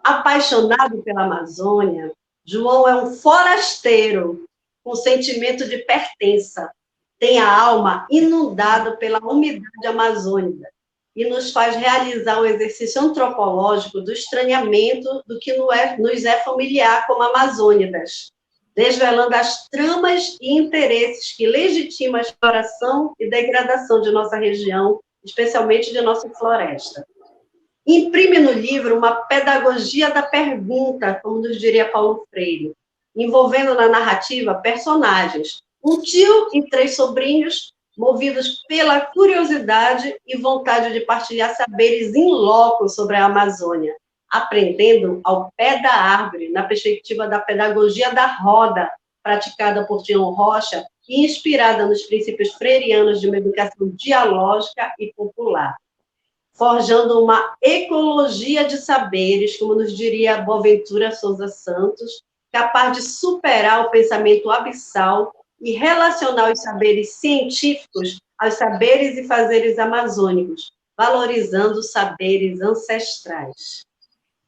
Apaixonado pela Amazônia, João é um forasteiro com sentimento de pertença. Tem a alma inundada pela umidade amazônica e nos faz realizar um exercício antropológico do estranhamento do que nos é familiar como amazônidas, desvelando as tramas e interesses que legitimam a exploração e degradação de nossa região, especialmente de nossa floresta. Imprime no livro uma pedagogia da pergunta, como nos diria Paulo Freire, envolvendo na narrativa personagens, um tio e 3 sobrinhos, movidos pela curiosidade e vontade de partilhar saberes in loco sobre a Amazônia, aprendendo ao pé da árvore, na perspectiva da pedagogia da roda, praticada por Tião Rocha e inspirada nos princípios freirianos de uma educação dialógica e popular, forjando uma ecologia de saberes, como nos diria Boaventura Souza Santos, capaz de superar o pensamento abissal e relacionar os saberes científicos aos saberes e fazeres amazônicos, valorizando os saberes ancestrais.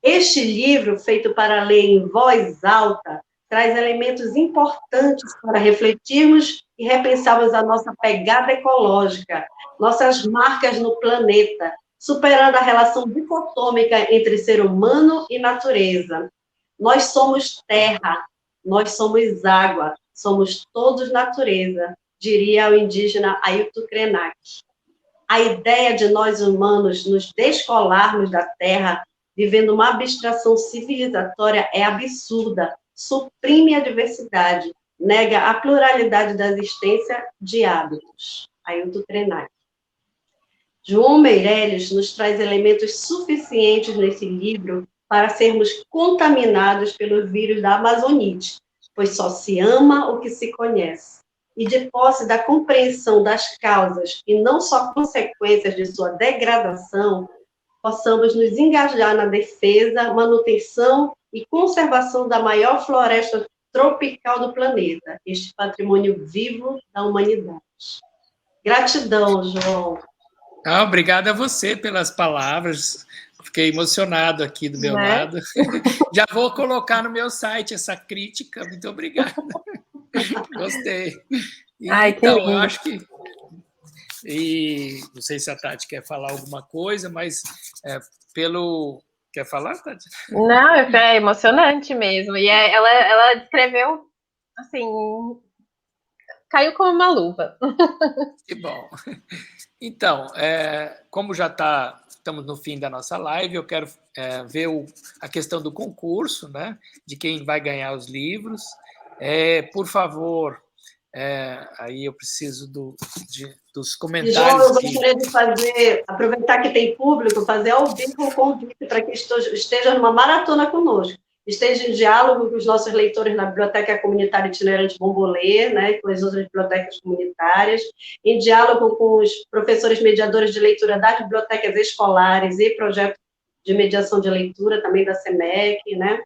Este livro, feito para ler em voz alta, traz elementos importantes para refletirmos e repensarmos a nossa pegada ecológica, nossas marcas no planeta, superando a relação dicotômica entre ser humano e natureza. Nós somos terra, nós somos água, somos todos natureza, diria o indígena Ailton Krenak. A ideia de nós humanos nos descolarmos da terra, vivendo uma abstração civilizatória, é absurda, suprime a diversidade, nega a pluralidade da existência de hábitos. Ailton Krenak. João Meireles nos traz elementos suficientes nesse livro para sermos contaminados pelo vírus da Amazonite, pois só se ama o que se conhece. E de posse da compreensão das causas e não só consequências de sua degradação, possamos nos engajar na defesa, manutenção e conservação da maior floresta tropical do planeta, este patrimônio vivo da humanidade. Gratidão, João. Obrigado a você pelas palavras. Fiquei emocionado aqui do meu lado. Já vou colocar no meu site essa crítica. Muito obrigado. Gostei. Então, eu acho que... não sei se a Tati quer falar alguma coisa, mas Quer falar, Tati? Não, é emocionante mesmo. E ela descreveu, assim, caiu como uma luva. Que bom. Então, como já estamos no fim da nossa live, eu quero ver a questão do concurso, né? De quem vai ganhar os livros. Por favor, aí eu preciso dos comentários. João, eu gostaria de aproveitar que tem público, fazer ao vivo um convite para que esteja numa maratona conosco. Esteja em diálogo com os nossos leitores na Biblioteca Comunitária Itinerante Bombolê, né, com as outras bibliotecas comunitárias, em diálogo com os professores mediadores de leitura das bibliotecas escolares e projeto de mediação de leitura também da SEMEC, né,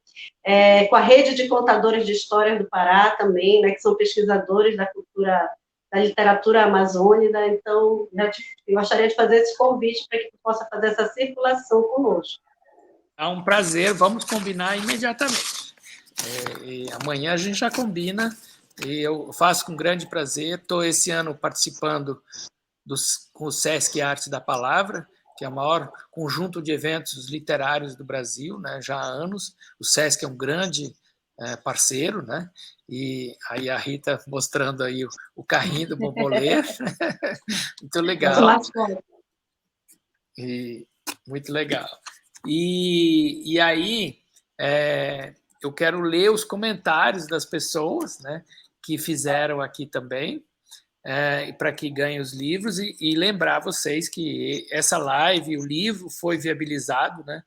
com a rede de contadores de histórias do Pará também, né, que são pesquisadores da cultura, da literatura amazônica. Então, eu gostaria de fazer esse convite para que tu possa fazer essa circulação conosco. É um prazer, vamos combinar imediatamente. Amanhã a gente já combina, e eu faço com grande prazer. Estou esse ano participando com o Sesc Arte da Palavra, que é o maior conjunto de eventos literários do Brasil, né, já há anos. O Sesc é um grande parceiro, né? E aí a Rita mostrando aí o carrinho do Bombolê. Muito legal. Muito legal. E aí, eu quero ler os comentários das pessoas, né, que fizeram aqui também, para que ganhem os livros, e lembrar vocês que essa live, o livro, foi viabilizado, né,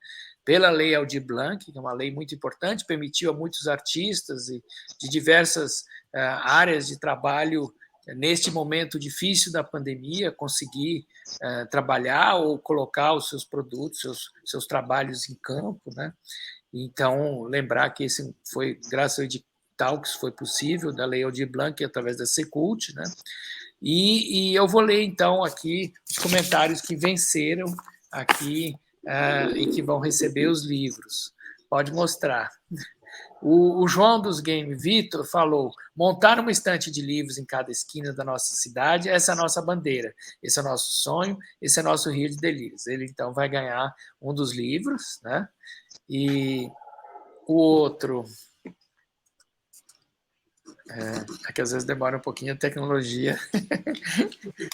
pela Lei Aldir Blanc, que é uma lei muito importante, permitiu a muitos artistas de diversas áreas de trabalho, neste momento difícil da pandemia, conseguir trabalhar ou colocar os seus produtos, seus trabalhos em campo, né? Então, lembrar que esse foi, graças ao edital, que isso foi possível, da Lei Aldir Blanc, através da Secult, né? E eu vou ler, então, aqui os comentários que venceram aqui e que vão receber os livros. Pode mostrar. O João dos Game Vitor falou: montar uma estante de livros em cada esquina da nossa cidade, essa é a nossa bandeira, esse é o nosso sonho, esse é o nosso Rio de Delírios. Ele, então, vai ganhar um dos livros, né? E o outro... É que às vezes demora um pouquinho a tecnologia,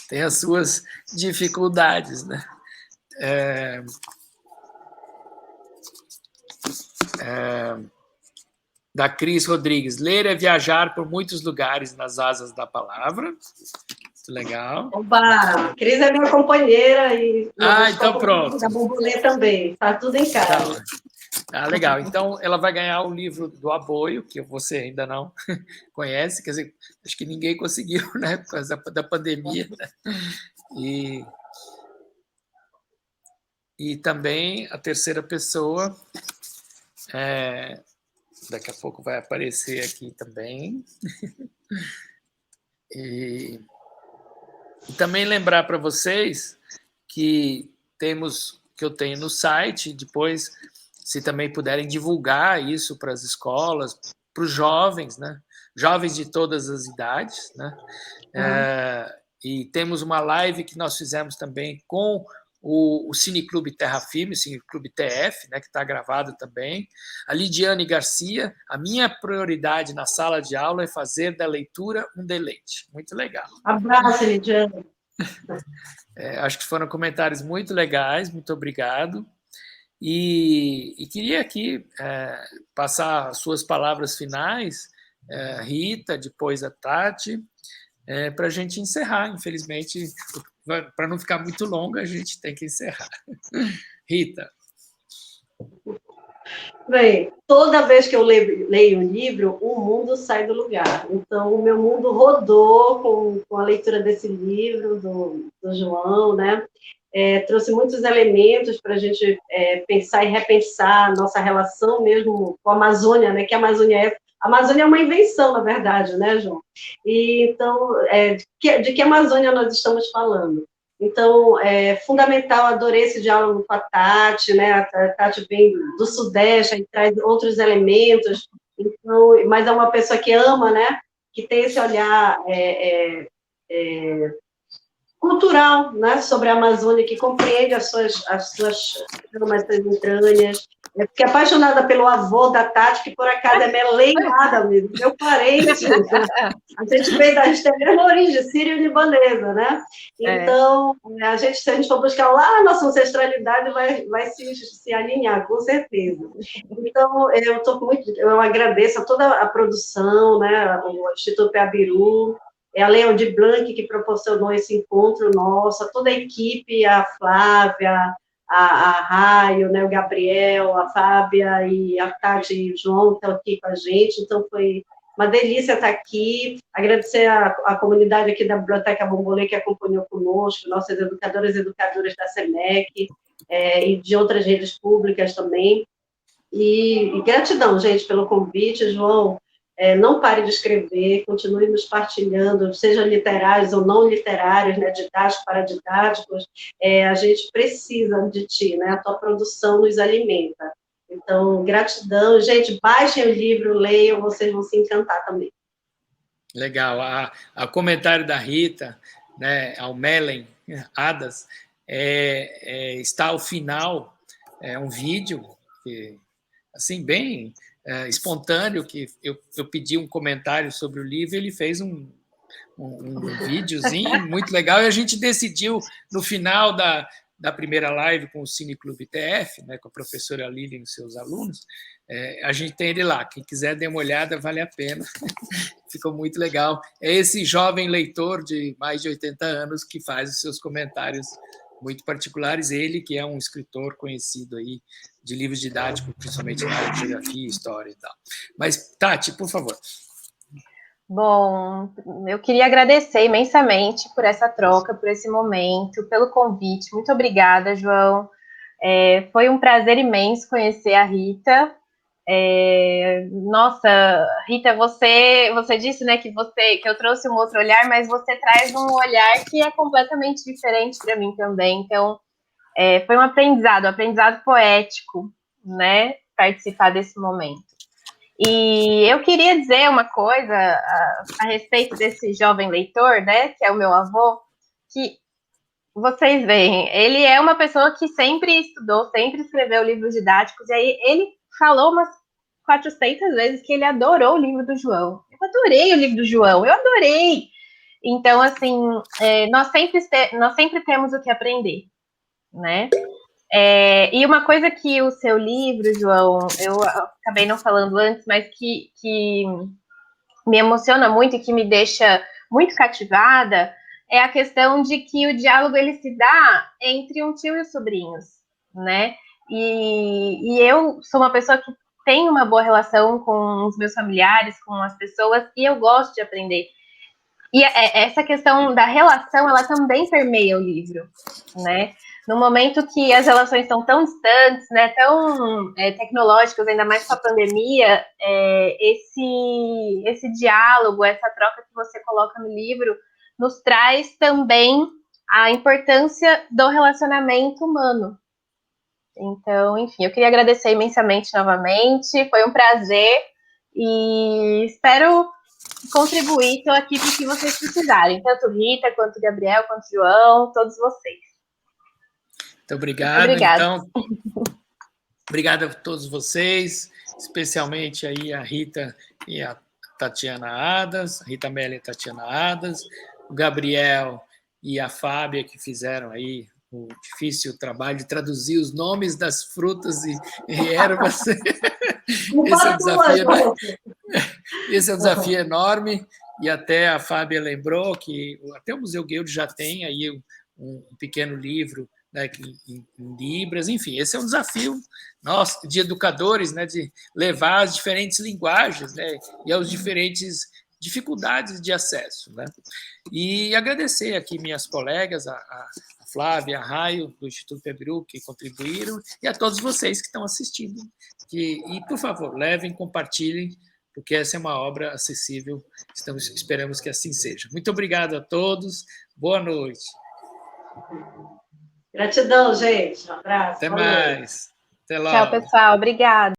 tem as suas dificuldades, né? Da Cris Rodrigues: ler é viajar por muitos lugares nas asas da palavra. Muito legal. Oba! Cris é minha companheira e então pronto. Da Bombolê também, está tudo em casa. Legal. Então, ela vai ganhar o livro do Aboio, que você ainda não conhece, quer dizer, acho que ninguém conseguiu, né, por causa da pandemia. Né? E também a terceira pessoa, daqui a pouco vai aparecer aqui também. E também lembrar para vocês que eu tenho no site, depois, se também puderem divulgar isso para as escolas, para os jovens, né? Jovens de todas as idades, né? E temos uma live que nós fizemos também com o Cineclube Terra Firme, o Cineclube TF, né, que está gravado também. A Lidiane Garcia: a minha prioridade na sala de aula é fazer da leitura um deleite. Muito legal. Abraço, Lidiane. Acho que foram comentários muito legais, muito obrigado. E queria aqui passar as suas palavras finais, Rita, depois a Tati, para a gente encerrar. Infelizmente, para não ficar muito longo, a gente tem que encerrar. Rita. Bem, toda vez que eu leio um livro, o mundo sai do lugar. Então, o meu mundo rodou com a leitura desse livro, do João, né? Trouxe muitos elementos para a gente pensar e repensar a nossa relação mesmo com a Amazônia, né? Que a Amazônia é... A Amazônia é uma invenção, na verdade, né, João? E, então, de que Amazônia nós estamos falando? Então, é fundamental, adorei esse diálogo com a Tati, né? A Tati vem do Sudeste, aí traz outros elementos, então, mas é uma pessoa que ama, né? Que tem esse olhar cultural, né, sobre a Amazônia, que compreende as suas entranhas. Eu fiquei apaixonada pelo avô da Tati, que por acaso é minha leilada mesmo, meu parente. A gente tem a mesma origem, sírio-libanesa, né? Então, se a gente for buscar lá, a nossa ancestralidade vai se alinhar, com certeza. Então, eu agradeço a toda a produção, né, o Instituto Peabiru, a Leon Blanc, que proporcionou esse encontro nosso, toda a equipe, a Flávia, a Raio, né, o Gabriel, a Fábia e a Tati e o João estão aqui com a gente, então foi uma delícia estar aqui, agradecer a comunidade aqui da Biblioteca Bombolê que acompanhou conosco, nossas educadoras e educadoras da SEMEC, e de outras redes públicas também, e gratidão, gente, pelo convite, João. Não pare de escrever, continue nos partilhando, sejam literários ou não literários, né, didáticos, paradidáticos, a gente precisa de ti, né, a tua produção nos alimenta. Então, gratidão. Gente, baixem o livro, leiam, vocês vão se encantar também. Legal. A comentário da Rita, né, ao Melen Adas, está ao final, um vídeo que, assim, bem espontâneo, que eu pedi um comentário sobre o livro, ele fez um videozinho muito legal, e a gente decidiu, no final da primeira live com o Cine Clube TF, né, com a professora Lilian e seus alunos, a gente tem ele lá. Quem quiser dar uma olhada, vale a pena. Ficou muito legal. É esse jovem leitor de mais de 80 anos que faz os seus comentários muito particulares, ele que é um escritor conhecido aí de livros didáticos, principalmente na área de geografia, história e tal. Mas, Tati, por favor. Bom, eu queria agradecer imensamente por essa troca, por esse momento, pelo convite. Muito obrigada, João. Foi um prazer imenso conhecer a Rita. Nossa, Rita, você disse, né, que eu trouxe um outro olhar, mas você traz um olhar que é completamente diferente para mim também. Então, foi um aprendizado poético, né, participar desse momento. E eu queria dizer uma coisa a respeito desse jovem leitor, né, que é o meu avô, que vocês veem, ele é uma pessoa que sempre estudou, sempre escreveu livros didáticos, e aí ele falou umas 400 vezes que ele adorou o livro do João. Eu adorei o livro do João, eu adorei! Então, assim, nós sempre temos o que aprender, né? E uma coisa que o seu livro, João, eu acabei não falando antes, mas que me emociona muito e que me deixa muito cativada, é a questão de que o diálogo ele se dá entre um tio e os sobrinhos, né? E eu sou uma pessoa que tem uma boa relação com os meus familiares, com as pessoas, e eu gosto de aprender. E essa questão da relação, ela também permeia o livro, né? No momento que as relações estão tão distantes, né, tão tecnológicas, ainda mais com a pandemia, esse diálogo, essa troca que você coloca no livro, nos traz também a importância do relacionamento humano. Então, enfim, eu queria agradecer imensamente novamente, foi um prazer e espero contribuir, estou aqui para o que vocês precisarem, tanto Rita, quanto Gabriel, quanto João, todos vocês. Muito obrigado. Então, obrigado a todos vocês, especialmente aí a Rita e a Tatiana Adas, a Rita Melli e a Tatiana Adas, o Gabriel e a Fábia, que fizeram aí o difícil trabalho de traduzir os nomes das frutas e ervas. Esse é um desafio enorme, e até a Fábia lembrou que até o Museu Guild já tem aí um pequeno livro, né, em Libras, enfim, esse é um desafio nosso, de educadores, né, de levar as diferentes linguagens, né, e as diferentes dificuldades de acesso, né? E agradecer aqui minhas colegas, a Flávia, a Raio, do Instituto Peabiru, que contribuíram, e a todos vocês que estão assistindo. E, por favor, levem, compartilhem, porque essa é uma obra acessível, esperamos que assim seja. Muito obrigado a todos, boa noite. Gratidão, gente. Um abraço. Até mais. Até logo. Tchau, pessoal. Obrigada.